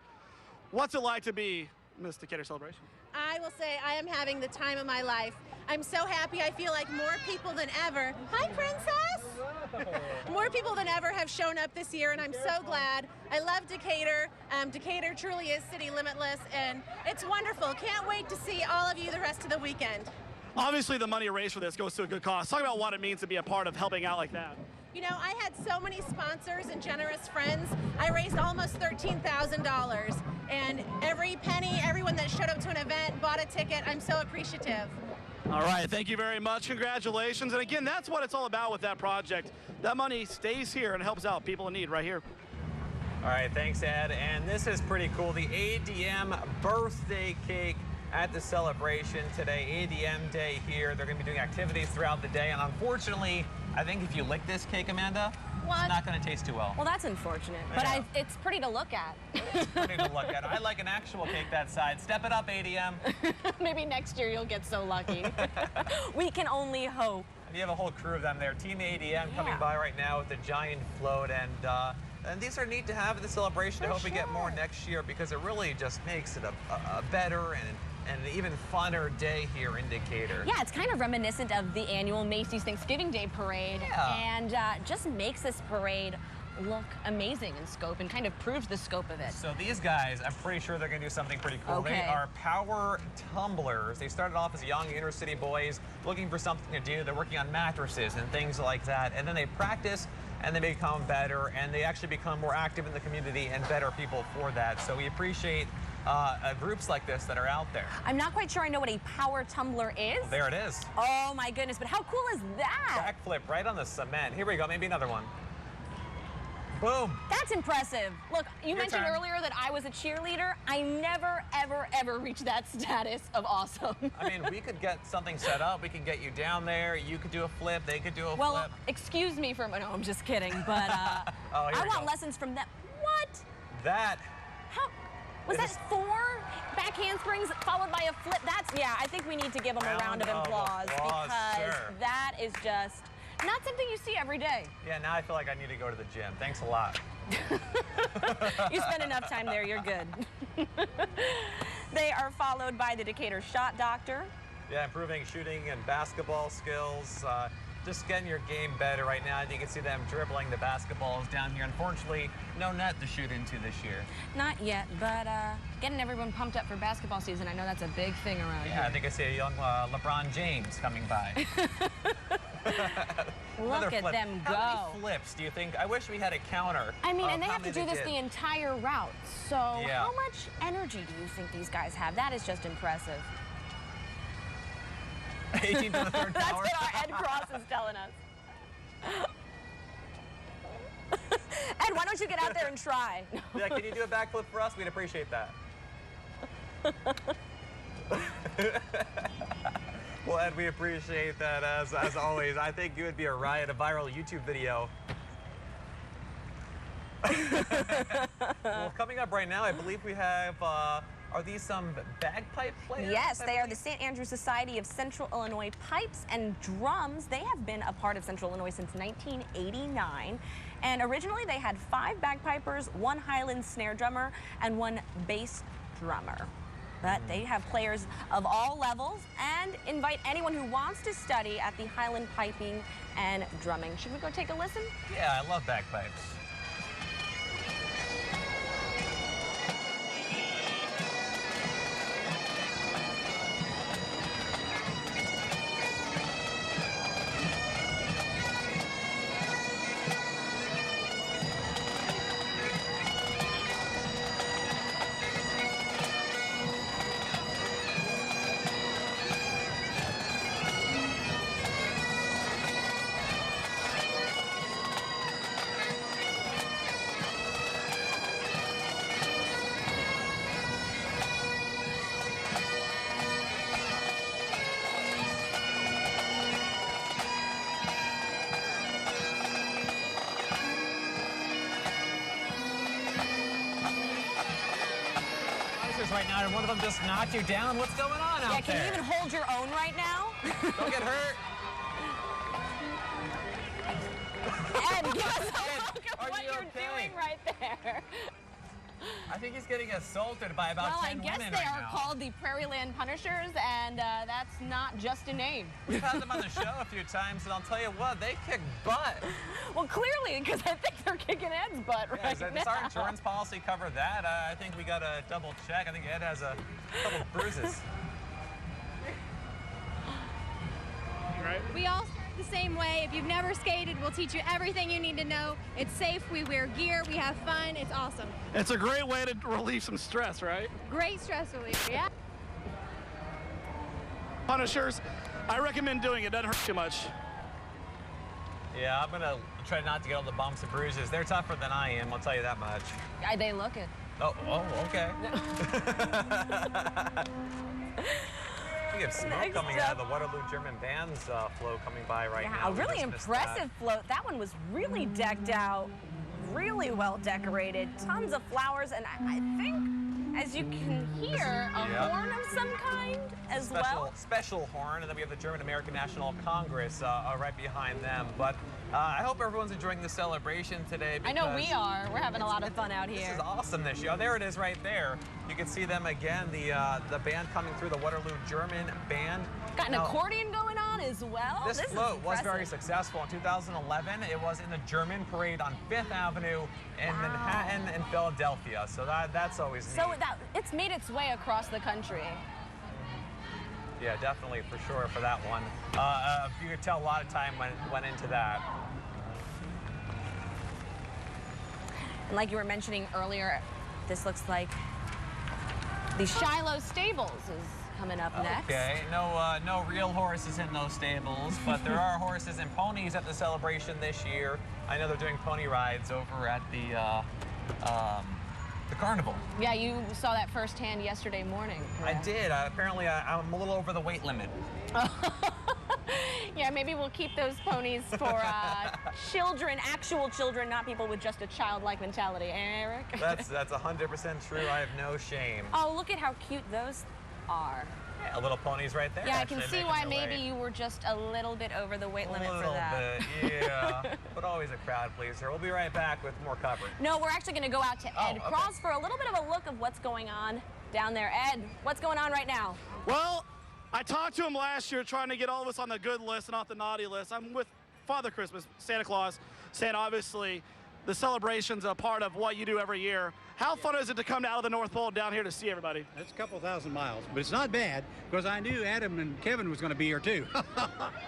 Speaker 4: What's it like to be Miss Decatur Celebration?
Speaker 5: I will say I am having the time of my life. I'm so happy. I feel like more people than ever. Hi, Princess! More people than ever have shown up this year, and I'm so glad. I love Decatur. Decatur truly is city limitless, and it's wonderful. Can't wait to see all of you the rest of the weekend.
Speaker 4: Obviously, the money raised for this goes to a good cause. Talk about what it means to be a part of helping out like that.
Speaker 5: You know, I had so many sponsors and generous friends. I raised almost $13,000, and every penny, everyone that showed up to an event, bought a ticket, I'm so appreciative.
Speaker 4: All right, thank you very much. Congratulations. And again, that's what it's all about with that project. That money stays here and helps out people in need right here.
Speaker 2: All right, thanks, Ed. And this is pretty cool. The ADM birthday cake at the celebration today, ADM Day here. They're going to be doing activities throughout the day. And unfortunately, I think if you lick this cake, Amanda, it's not going to taste too well.
Speaker 3: Well, that's unfortunate, but it's pretty to look at.
Speaker 2: It's pretty to look at. I like an actual cake that size. Step it up, ADM.
Speaker 3: Maybe next year you'll get so lucky. We can only hope.
Speaker 2: And you have a whole crew of them there. Team ADM coming by right now with the giant float, and these are neat to have at the celebration. I hope we get more next year because it really just makes it a better and an even funner day here in Decatur.
Speaker 3: Yeah, it's kind of reminiscent of the annual Macy's Thanksgiving Day Parade, and just makes this parade look amazing in scope and kind of proves the scope of it.
Speaker 2: So these guys, I'm pretty sure they're going to do something pretty cool.
Speaker 3: Okay.
Speaker 2: They are power tumblers. They started off as young inner city boys looking for something to do. They're working on mattresses and things like that, and then they practice and they become better, and they actually become more active in the community and better people for that. So we appreciate groups like this that are out there.
Speaker 3: I'm not quite sure I know what a power tumbler is.
Speaker 2: Well, there it is.
Speaker 3: Oh my goodness, but how cool is that?
Speaker 2: Backflip right on the cement. Here we go, maybe another one. Boom.
Speaker 3: That's impressive. Look, you mentioned earlier that I was a cheerleader. I never, ever, ever reached that status of awesome.
Speaker 2: I mean, we could get something set up. We can get you down there. You could do a flip. They could do a flip.
Speaker 3: Well, excuse me for a minute. No, I'm just kidding. But I want lessons from them. What?
Speaker 2: That.
Speaker 3: How? Was that 4 back handsprings followed by a flip? Yeah, I think we need to give them a round of applause because that is just not something you see every day.
Speaker 2: Yeah, now I feel like I need to go to the gym. Thanks a lot.
Speaker 3: You spend enough time there, you're good. They are followed by the Decatur Shot Doctor.
Speaker 2: Yeah, improving shooting and basketball skills. Just getting your game better right now. You can see them dribbling the basketballs down here. Unfortunately, no net to shoot into this year.
Speaker 3: Not yet, but getting everyone pumped up for basketball season, I know that's a big thing around here.
Speaker 2: Yeah, I think I see a young LeBron James coming by.
Speaker 3: Look at them go.
Speaker 2: How many flips do you think? I wish we had a counter.
Speaker 3: I mean, and they have to do this the entire route. So how much energy do you think these guys have? That is just impressive.
Speaker 2: 18 to the third
Speaker 3: That's
Speaker 2: tower.
Speaker 3: what our Ed Cross is telling us. Ed, why don't you get out there and try?
Speaker 2: Yeah, can you do a backflip for us? We'd appreciate that. Well, Ed, we appreciate that as always. I think you would be a riot, a viral YouTube video. Well, coming up right now, I believe we have, are these some bagpipe players?
Speaker 3: Yes, they are the St. Andrew Society of Central Illinois Pipes and Drums. They have been a part of Central Illinois since 1989. And originally they had 5 bagpipers, 1 Highland snare drummer, and 1 bass drummer. But they have players of all levels and invite anyone who wants to study at the Highland Piping and Drumming. Should we go take a listen?
Speaker 2: Yeah, I love bagpipes. flowers right now, and one of them just knocked you down. What's going on out there?
Speaker 3: Yeah, can you even hold your own right now?
Speaker 2: Don't get hurt.
Speaker 3: Ed, give us a look at what you're doing right there.
Speaker 2: I think he's getting assaulted by about 10 women right now.
Speaker 3: Well, I guess they are called the Prairieland Punishers, and that's not just a name.
Speaker 2: We've had them on the show a few times, and I'll tell you what, they kick butt.
Speaker 3: Well, clearly, because I think they're kicking Ed's butt right now.
Speaker 2: Does our insurance policy cover that? I think we got to double check. I think Ed has a couple bruises.
Speaker 4: Right?
Speaker 11: We all start the same way. If you've never skated, we'll teach you everything you need to know. It's safe, we wear gear, we have fun, it's awesome.
Speaker 4: It's a great way to relieve some stress, right?
Speaker 11: Great stress relief, yeah.
Speaker 4: Punishers, I recommend doing it. Doesn't hurt too much.
Speaker 2: Yeah, I'm going to try not to get all the bumps and bruises. They're tougher than I am, I'll tell you that much.
Speaker 3: They look it.
Speaker 2: Oh, okay. We have smoke coming out of the Waterloo German band's float coming by right now.
Speaker 3: Yeah, a really impressive float. That one was really decked out, really well decorated, tons of flowers, and I think, as you can hear, a horn of some kind as well.
Speaker 2: Special horn, and then we have the German American National Congress right behind them. But I hope everyone's enjoying the celebration today.
Speaker 3: I know we are. We're having a lot of fun out here.
Speaker 2: This is awesome this year. Oh, there it is right there. You can see them again, the band coming through, the Waterloo German band.
Speaker 3: Got an accordion going on as well.
Speaker 2: This float was very successful. In 2011, it was in the German parade on 5th Avenue in Manhattan and Philadelphia. So that's always neat.
Speaker 3: So it's made its way across the country.
Speaker 2: Yeah, definitely, for sure, for that one. You could tell a lot of time went into that.
Speaker 3: And like you were mentioning earlier, this looks like the Shiloh Stables is coming up next.
Speaker 2: Okay, no real horses in those stables, but there are horses and ponies at the celebration this year. I know they're doing pony rides over at the carnival.
Speaker 3: Yeah, you saw that firsthand yesterday morning.
Speaker 2: I did. Apparently, I'm a little over the weight limit.
Speaker 3: Yeah, maybe we'll keep those ponies for children, actual children, not people with just a childlike mentality, Eric?
Speaker 2: That's 100% true. I have no shame.
Speaker 3: Oh, look at how cute those are.
Speaker 2: Yeah, little ponies right there.
Speaker 3: Yeah, I can see why maybe you were just a little bit over the weight limit for that.
Speaker 2: A little bit, yeah. But always a crowd pleaser. We'll be right back with more coverage.
Speaker 3: No, we're actually going to go out to Ed Cross for a little bit of a look of what's going on down there. Ed, what's going on right now?
Speaker 4: Well, I talked to him last year trying to get all of us on the good list and off the naughty list. I'm with Father Christmas, Santa Claus, saying obviously the celebration's a part of what you do every year. How fun is it to come out of the North Pole down here to see everybody?
Speaker 12: It's a couple thousand miles, but it's not bad because I knew Adam and Kevin was going to be here too.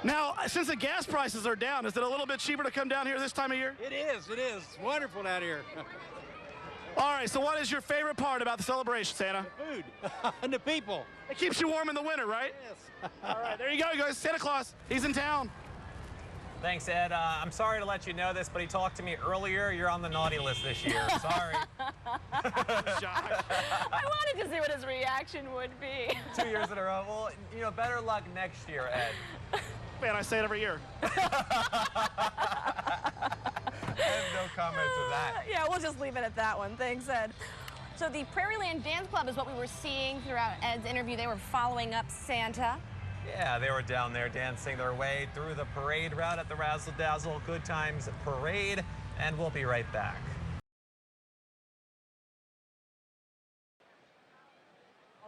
Speaker 4: Now, since the gas prices are down, is it a little bit cheaper to come down here this time of year?
Speaker 12: It is. It's wonderful down here.
Speaker 4: All right, so what is your favorite part about the celebration, Santa?
Speaker 12: The food and the people.
Speaker 4: It keeps you warm in the winter, right?
Speaker 12: Yes.
Speaker 4: All right, there you go, guys. Santa Claus, he's in town.
Speaker 2: Thanks, Ed. I'm sorry to let you know this, but he talked to me earlier. You're on the naughty list this year. Sorry.
Speaker 3: I wanted to see what his reaction would be.
Speaker 2: 2 years in a row. Well, better luck next year, Ed.
Speaker 4: Man, I say it every year.
Speaker 2: I have no comment to that.
Speaker 3: Yeah, we'll just leave it at that one. Thanks, Ed. So the Prairieland Dance Club is what we were seeing throughout Ed's interview. They were following up Santa.
Speaker 2: Yeah, they were down there dancing their way through the parade route at the Razzle Dazzle Good Times Parade, and we'll be right back.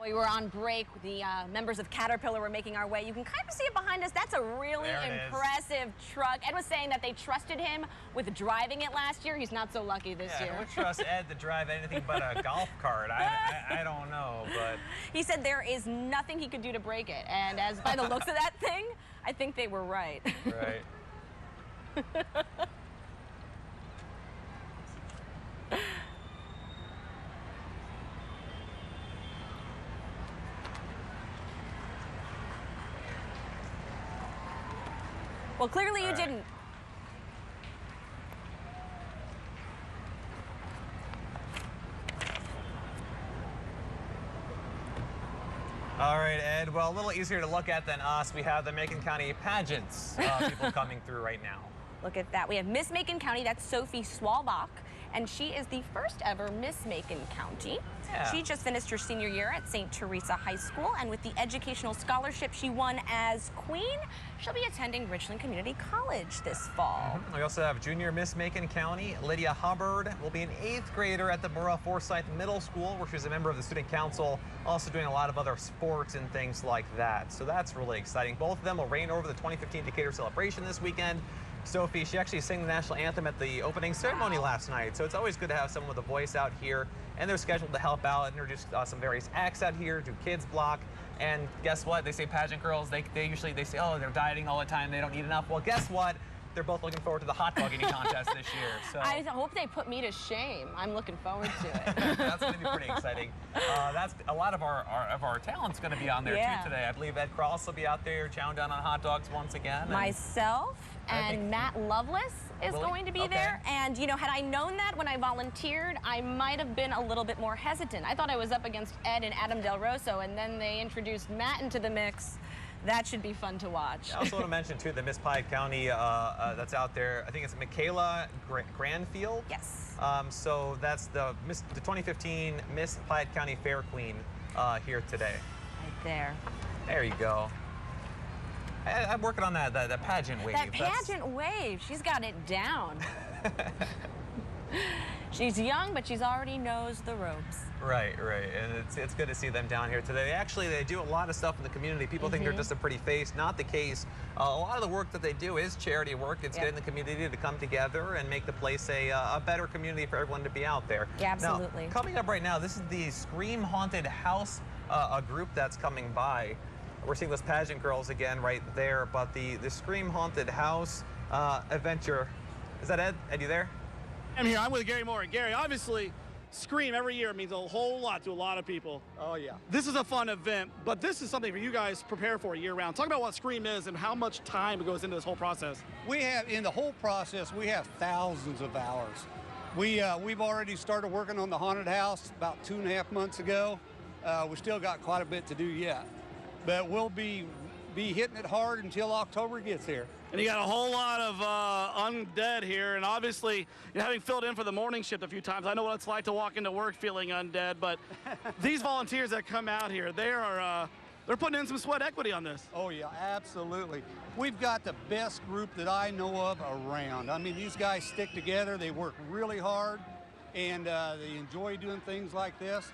Speaker 3: We were on break. The members of Caterpillar were making our way. You can kind of see it behind us. That's a really impressive truck. Ed was saying that they trusted him with driving it last year. He's not so lucky this year.
Speaker 2: I would trust Ed to drive anything but a golf cart. I don't know, but...
Speaker 3: He said there is nothing he could do to break it. And as by the looks of that thing, I think they were right.
Speaker 2: Right.
Speaker 3: Well, clearly you didn't.
Speaker 2: All right, Ed. Well, a little easier to look at than us. We have the Macon County pageants people coming through right now.
Speaker 3: Look at that. We have Miss Macon County. That's Sophie Swalbach. and she is the first ever Miss Macon County.
Speaker 2: Yeah.
Speaker 3: She just finished her senior year at St. Teresa High School, and with the educational scholarship she won as queen, she'll be attending Richland Community College this fall.
Speaker 2: We also have junior Miss Macon County. Lydia Hubbard will be an 8th grader at the Morrell Forsyth Middle School, where she's a member of the student council, also doing a lot of other sports and things like that. So that's really exciting. Both of them will reign over the 2015 Decatur celebration this weekend. Sophie, she actually sang the national anthem at the opening ceremony last night, so it's always good to have someone with a voice out here, and they're scheduled to help out, introduce some various acts out here, do kids block, and guess what? They say pageant girls, they say, oh, they're dieting all the time, they don't eat enough. Well, guess what? They're both looking forward to the hot dog eating contest this year. So
Speaker 10: I hope they put me to shame. I'm looking forward to it.
Speaker 2: that's going to be pretty exciting. That's a lot of our talent's going to be on there too today. I believe Ed Cross will be out there chowing down on hot dogs once again.
Speaker 3: Myself and Matt Lovelace is going to be there. And, you know, had I known that when I volunteered, I might have been a little bit more hesitant. I thought I was up against Ed and Adam Del Rosso, and then they introduced Matt into the mix. That should be fun to watch.
Speaker 2: I also want to mention, too, the Miss Piatt County that's out there. I think it's Michaela Granfield.
Speaker 3: Yes.
Speaker 2: So that's the 2015 Miss Piatt County Fair Queen here today.
Speaker 3: Right there.
Speaker 2: There you go. I'm working on that pageant wave.
Speaker 3: That pageant wave. She's got it down. She's young, but she's already knows the ropes.
Speaker 2: Right, and it's good to see them down here today. Actually, they do a lot of stuff in the community. People think they're just a pretty face. Not the case. A lot of the work that they do is charity work. It's getting the community to come together and make the place a better community for everyone to be out there.
Speaker 3: Yeah, absolutely.
Speaker 2: Now, coming up right now, this is the Scream Haunted House, a group that's coming by. We're seeing those pageant girls again right there, but the Scream Haunted House adventure. Is that Ed? Ed, you there?
Speaker 4: I'm here. I'm with Gary Moore. Gary, obviously, Scream every year means a whole lot to a lot of people.
Speaker 12: Oh, yeah.
Speaker 4: This is a fun event, but this is something for you guys to prepare for year-round. Talk about what Scream is and how much time goes into this whole process.
Speaker 12: We have, in the whole process, we have thousands of hours. We've already started working on the haunted house about 2.5 months ago. We still got quite a bit to do yet, but we'll be hitting it hard until October gets here.
Speaker 4: And you got a whole lot of undead here, and obviously, having filled in for the morning shift a few times, I know what it's like to walk into work feeling undead, but these volunteers that come out here, they're putting in some sweat equity on this.
Speaker 12: Oh, yeah, absolutely. We've got the best group that I know of around. I mean, these guys stick together, they work really hard, and they enjoy doing things like this.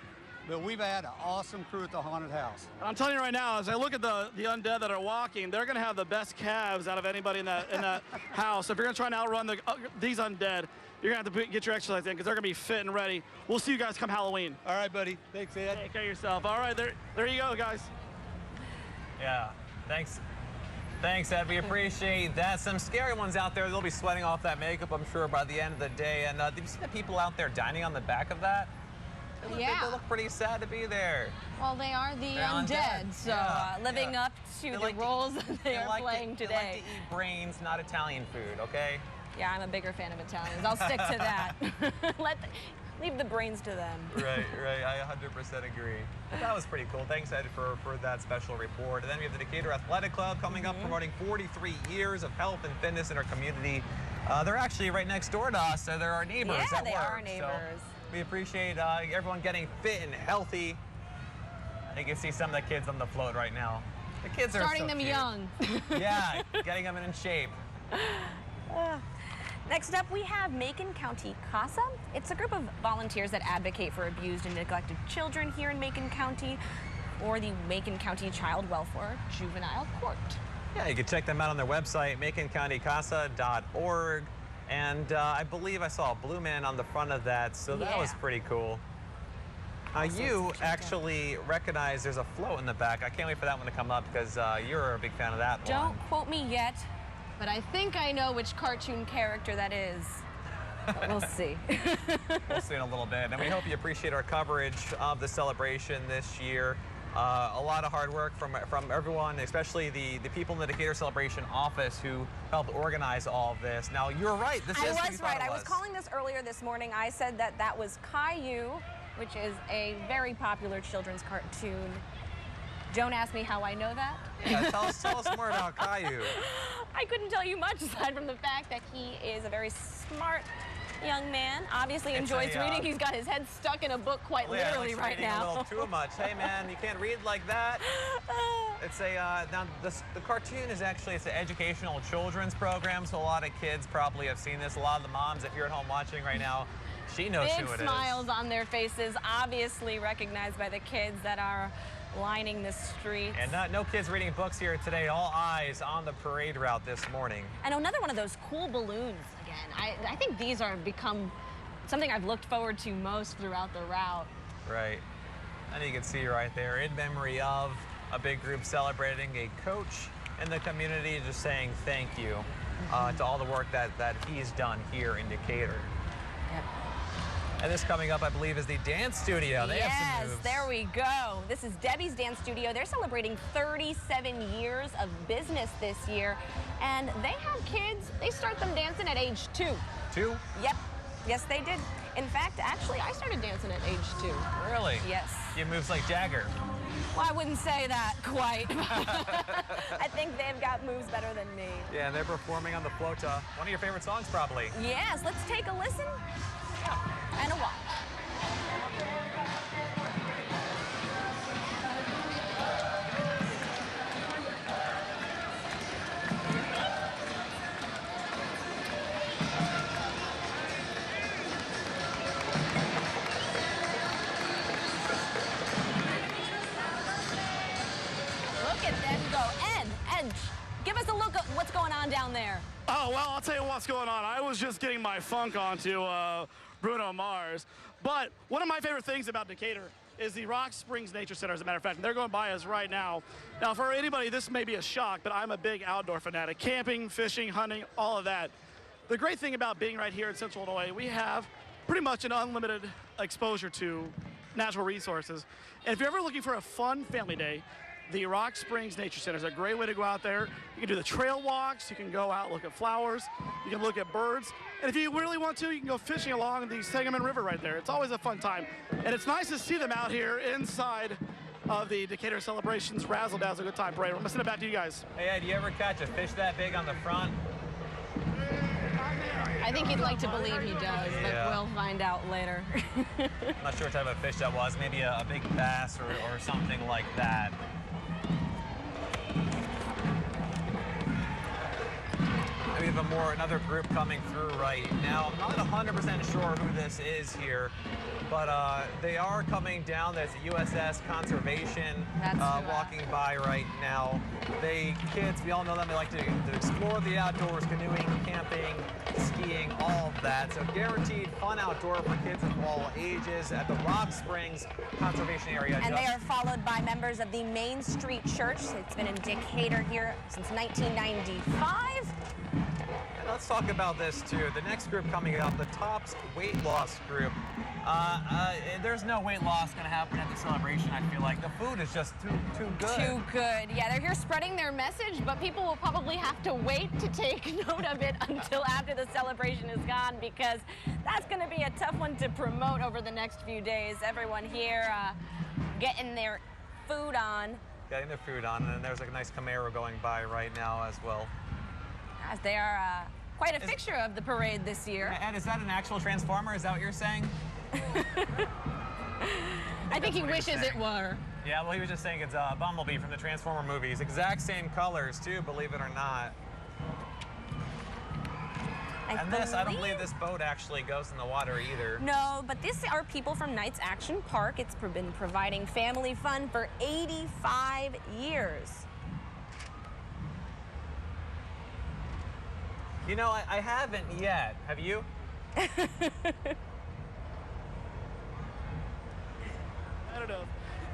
Speaker 12: But we've had an awesome crew at the haunted house.
Speaker 4: I'm telling you right now, as I look at the undead that are walking, they're going to have the best calves out of anybody in that house. So if you're going to try and outrun these undead, you're going to have to get your exercise in because they're going to be fit and ready. We'll see you guys come Halloween.
Speaker 12: All right, buddy. Thanks, Ed.
Speaker 4: Take care of yourself. All right, there you go, guys.
Speaker 2: Yeah, thanks. Thanks, Ed. We appreciate that. Some scary ones out there. They'll be sweating off that makeup, I'm sure, by the end of the day. And did you see the people out there dining on the back of that? They look pretty sad to be there.
Speaker 10: Well, they are the
Speaker 2: They're
Speaker 10: undead, so
Speaker 3: living up to the roles that they are playing today.
Speaker 2: They like to eat brains, not Italian food, okay?
Speaker 3: Yeah, I'm a bigger fan of Italians. I'll stick to that. Leave the brains to them.
Speaker 2: Right. I 100% agree. But that was pretty cool. Thanks, Ed, for that special report. And then we have the Decatur Athletic Club coming up, promoting 43 years of health and fitness in our community. They're actually right next door to us, so they're our neighbors at work.
Speaker 3: Yeah, they are our neighbors.
Speaker 2: So we appreciate everyone getting fit and healthy. You can see some of the kids on the float right now. The kids are
Speaker 10: starting
Speaker 2: so
Speaker 10: them
Speaker 2: cute.
Speaker 10: young.
Speaker 2: Yeah, getting them in shape.
Speaker 3: Next up, we have Macon County CASA. It's a group of volunteers that advocate for abused and neglected children here in Macon County, or the Macon County Child Welfare Juvenile Court.
Speaker 2: Yeah, you can check them out on their website, maconcountycasa.org. And I believe I saw a blue man on the front of that, so that was pretty cool. You actually recognize there's a float in the back. I can't wait for that one to come up because you're a big fan of that one.
Speaker 3: Don't quote me yet, but I think I know which cartoon character that is. But we'll see.
Speaker 2: We'll see in a little bit. And we hope you appreciate our coverage of the celebration this year. A lot of hard work from everyone, especially the people in the Decatur Celebration office who helped organize all of this. Now, you're right. This is who you thought it was.
Speaker 3: I was calling this earlier this morning. I said that was Caillou, which is a very popular children's cartoon. Don't ask me how I know that.
Speaker 2: Yeah, tell us more about Caillou.
Speaker 3: I couldn't tell you much aside from the fact that he is a very smart young man. Obviously
Speaker 2: It's
Speaker 3: enjoys
Speaker 2: a,
Speaker 3: reading. He's got his head stuck in a book quite literally
Speaker 2: he's
Speaker 3: right
Speaker 2: reading
Speaker 3: now.
Speaker 2: a little too much. Hey, man, you can't read like that. It's a, now the cartoon is actually, it's an educational children's program, so a lot of kids probably have seen this. A lot of the moms, if you're at home watching right now, she knows
Speaker 3: Big
Speaker 2: who it is.
Speaker 3: smiles on their faces, obviously recognized by the kids that are lining the streets.
Speaker 2: And no kids reading books here today. All eyes on the parade route this morning.
Speaker 3: And another one of those cool balloons again. I think these are become something I've looked forward to most throughout the route.
Speaker 2: Right. And you can see right there, in memory of a big group celebrating a coach in the community, just saying thank you to all the work that he's done here in Decatur.
Speaker 3: Yep.
Speaker 2: And this coming up, I believe, is the dance studio. They have some moves.
Speaker 3: There we go. This is Debbie's Dance Studio. They're celebrating 37 years of business this year. And they have kids, they start them dancing at age 2.
Speaker 2: 2?
Speaker 3: Yep. Yes, they did. In fact, actually, I started dancing at age 2.
Speaker 2: Really?
Speaker 3: Yes.
Speaker 2: You moves like Jagger.
Speaker 3: Well, I wouldn't say that quite. I think they've got moves better than me.
Speaker 2: Yeah, and they're performing on the flota. One of your favorite songs, probably.
Speaker 3: Yes, let's take a listen and a watch. Look at them go. And give us a look at what's going on down there.
Speaker 4: Oh, well, I'll tell you what's going on. I was just getting my funk onto Bruno Mars. But one of my favorite things about Decatur is the Rock Springs Nature Center, as a matter of fact. And they're going by us right now. Now, for anybody, this may be a shock, but I'm a big outdoor fanatic. Camping, fishing, hunting, all of that. The great thing about being right here in Central Illinois, we have pretty much an unlimited exposure to natural resources. And if you're ever looking for a fun family day, the Rock Springs Nature Center is a great way to go out there. You can do the trail walks, you can go out, look at flowers, you can look at birds, and if you really want to, you can go fishing along the Sangamon River right there. It's always a fun time. And it's nice to see them out here inside of the Decatur Celebrations Razzle Dazzle Good Time Parade. I'm gonna send it back to you guys.
Speaker 2: Hey, Ed, you ever catch a fish that big on the front?
Speaker 3: I think he'd like to believe he does, but we'll find out later.
Speaker 2: I'm not sure what type of fish that was. Maybe a big bass or something like that. We have another group coming through right now. I'm not 100% sure who this is here, but they are coming down. There's a USS Conservation walking by right now. Kids, we all know them. They like to explore the outdoors, canoeing, camping, skiing, all of that. So guaranteed fun outdoor for kids of all ages at the Rock Springs Conservation Area.
Speaker 3: And they are followed by members of the Main Street Church. It's been in Decatur here since 1995.
Speaker 2: Let's talk about this too. The next group coming up, the Tops Weight Loss Group. There's no weight loss going to happen at the celebration, I feel like. The food is just too good.
Speaker 3: Too good. Yeah, they're here spreading their message, but people will probably have to wait to take note of it until after the celebration is gone, because that's going to be a tough one to promote over the next few days. Everyone here getting their food on.
Speaker 2: Getting their food on, and then there's a nice Camaro going by right now as well.
Speaker 3: As they are quite a fixture of the parade this year.
Speaker 2: And is that an actual Transformer? Is that what you're saying?
Speaker 3: I think he wishes it were.
Speaker 2: Yeah, well, he was just saying it's Bumblebee from the Transformer movies. Exact same colors, too, believe it or not. I don't believe this boat actually goes in the water either.
Speaker 3: No, but these are people from Knights Action Park. It's been providing family fun for 85 years.
Speaker 2: You know, I haven't yet. Have you?
Speaker 4: I don't know.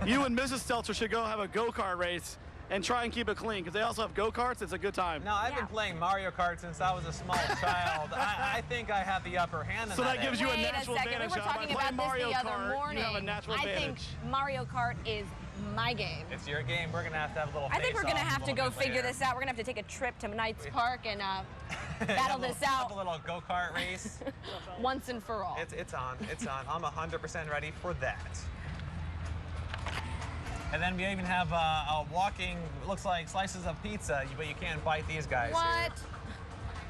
Speaker 4: You and Mrs. Stelter should go have a go-kart race and try and keep it clean, because they also have go-karts. It's a good time.
Speaker 2: No, I've been playing Mario Kart since I was a small child. I think I have the upper hand in
Speaker 4: so that
Speaker 2: that
Speaker 4: gives you a natural advantage.
Speaker 3: We were talking about this
Speaker 4: Mario
Speaker 3: the other
Speaker 4: Kart,
Speaker 3: morning.
Speaker 4: You have a natural advantage.
Speaker 3: I think Mario Kart is my game.
Speaker 2: It's your game. We're going to have a little
Speaker 3: I think we're going to have to go figure
Speaker 2: later.
Speaker 3: this out. We're going to have to take a trip to Knights Park and battle this out.
Speaker 2: Have a little go-kart race.
Speaker 3: Once and for all.
Speaker 2: It's on. It's on. I'm 100% ready for that. And then we even have a walking, looks like slices of pizza, but you can't bite these guys
Speaker 3: What?
Speaker 2: here.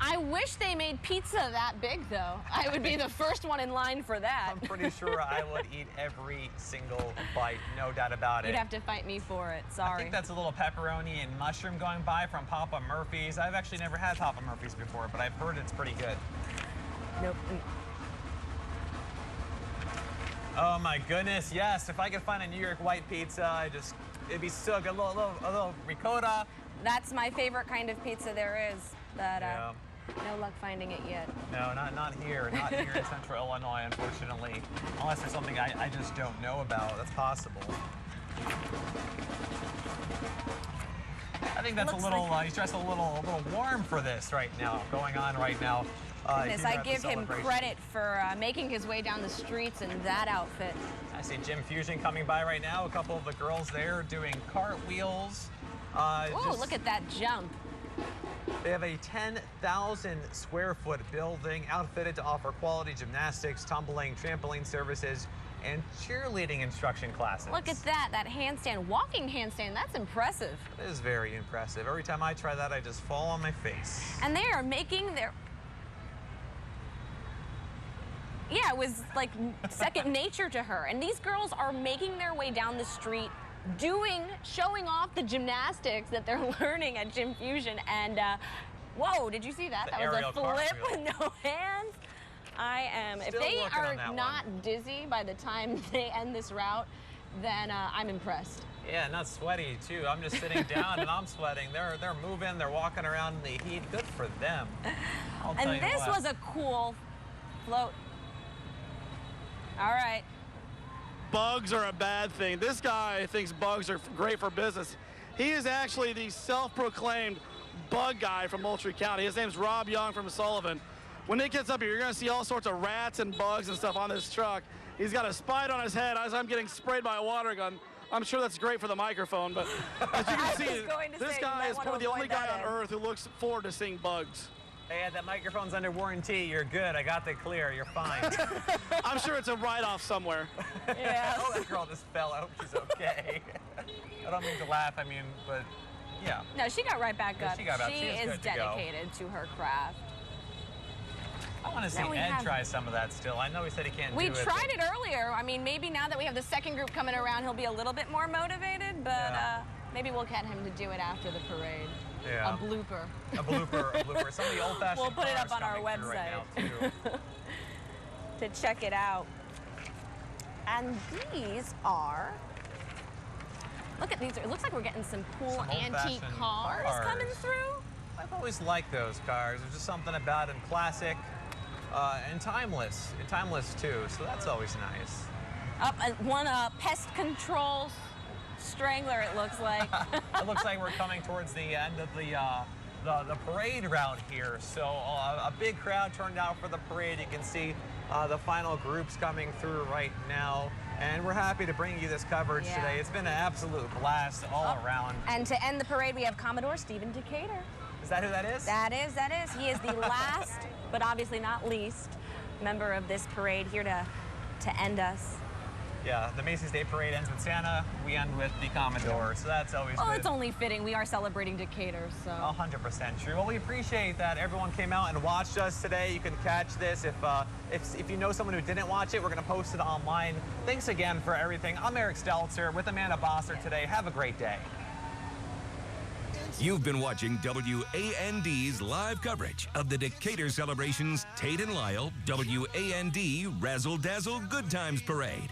Speaker 10: I wish they made pizza that big, though. I would be the first one in line for that.
Speaker 2: I'm pretty sure I would eat every single bite, no doubt about it.
Speaker 10: You'd have to fight me for it, sorry.
Speaker 2: I think that's a little pepperoni and mushroom going by from Papa Murphy's. I've actually never had Papa Murphy's before, but I've heard it's pretty good.
Speaker 10: Nope.
Speaker 2: Oh my goodness, yes. If I could find a New York white pizza, it'd be so good. A little ricotta.
Speaker 3: That's my favorite kind of pizza there is. But no luck finding it yet.
Speaker 2: No, not here. Not here in Central Illinois, unfortunately. Unless there's something I just don't know about. That's possible. I think that's a little, he's dressed a little warm for this right now, going on right now.
Speaker 3: Goodness, I give him credit for making his way down the streets in that outfit.
Speaker 2: I see Gym Fusion coming by right now. A couple of the girls there doing cartwheels.
Speaker 3: Oh, look at that jump.
Speaker 2: They have a 10,000 square foot building outfitted to offer quality gymnastics, tumbling, trampoline services, and cheerleading instruction classes.
Speaker 3: Look at that handstand, walking handstand, that's impressive.
Speaker 2: It is very impressive. Every time I try that, I just fall on my face.
Speaker 3: And they are making their... Yeah, it was like second nature to her. And these girls are making their way down the street showing off the gymnastics that they're learning at Gym Fusion. And whoa, did you see that? That was a flip with no hands. If they are not dizzy by the time they end this route, then I'm impressed.
Speaker 2: Yeah, not sweaty too. I'm just sitting down and I'm sweating. They're moving, they're walking around in the heat. Good for them.
Speaker 3: And this was a cool float. All right.
Speaker 4: Bugs are a bad thing. This guy thinks bugs are great for business. He is actually the self-proclaimed bug guy from Moultrie County. His name's Rob Young from Sullivan. When Nick gets up here, you're going to see all sorts of rats and bugs and stuff on this truck. He's got a spider on his head as I'm getting sprayed by a water gun. I'm sure that's great for the microphone, but as you can see, this guy is probably the only guy on earth who looks forward to seeing bugs.
Speaker 2: Hey, that microphone's under warranty. You're good. I got the clear. You're fine.
Speaker 4: I'm sure it's a write-off somewhere.
Speaker 3: Yeah.
Speaker 2: Oh, that girl just fell. I hope she's okay. I don't mean to laugh. I mean, but yeah.
Speaker 3: No, she got right back up.
Speaker 2: She got back.
Speaker 3: She is dedicated to her craft.
Speaker 2: I want to see Ed try some of that still. I know he said he can't do it.
Speaker 3: We tried it earlier. I mean, maybe now that we have the second group coming around, he'll be a little bit more motivated, but maybe we'll get him to do it after the parade.
Speaker 2: Yeah.
Speaker 3: A blooper.
Speaker 2: A blooper. Some of the old-fashioned
Speaker 3: We'll put it up
Speaker 2: cars
Speaker 3: on our
Speaker 2: coming through
Speaker 3: website
Speaker 2: right now, too.
Speaker 3: to check it out. And these are, look at these. It looks like we're getting some cool antique cars coming through.
Speaker 2: I've always liked those cars. There's just something about them, classic and timeless. And timeless, too, so that's always nice.
Speaker 3: One pest control strangler, it looks like.
Speaker 2: It looks like we're coming towards the end of the parade route here. So a big crowd turned out for the parade. You can see the final groups coming through right now. And we're happy to bring you this coverage today. It's been an absolute blast all around.
Speaker 3: And to end the parade, we have Commodore Stephen Decatur.
Speaker 2: Is that who that is?
Speaker 3: That is. He is the last, but obviously not least, member of this parade here to end us.
Speaker 2: Yeah, the Macy's Day Parade ends with Santa. We end with the Commodore, so that's always good.
Speaker 3: It's only fitting. We are celebrating Decatur, so.
Speaker 2: 100% true. Well, we appreciate that everyone came out and watched us today. You can catch this. If you know someone who didn't watch it, we're going to post it online. Thanks again for everything. I'm Eric Stelzer with Amanda Bosser today. Have a great day.
Speaker 1: You've been watching WAND's live coverage of the Decatur Celebrations Tate and Lyle WAND Razzle Dazzle Good Times Parade.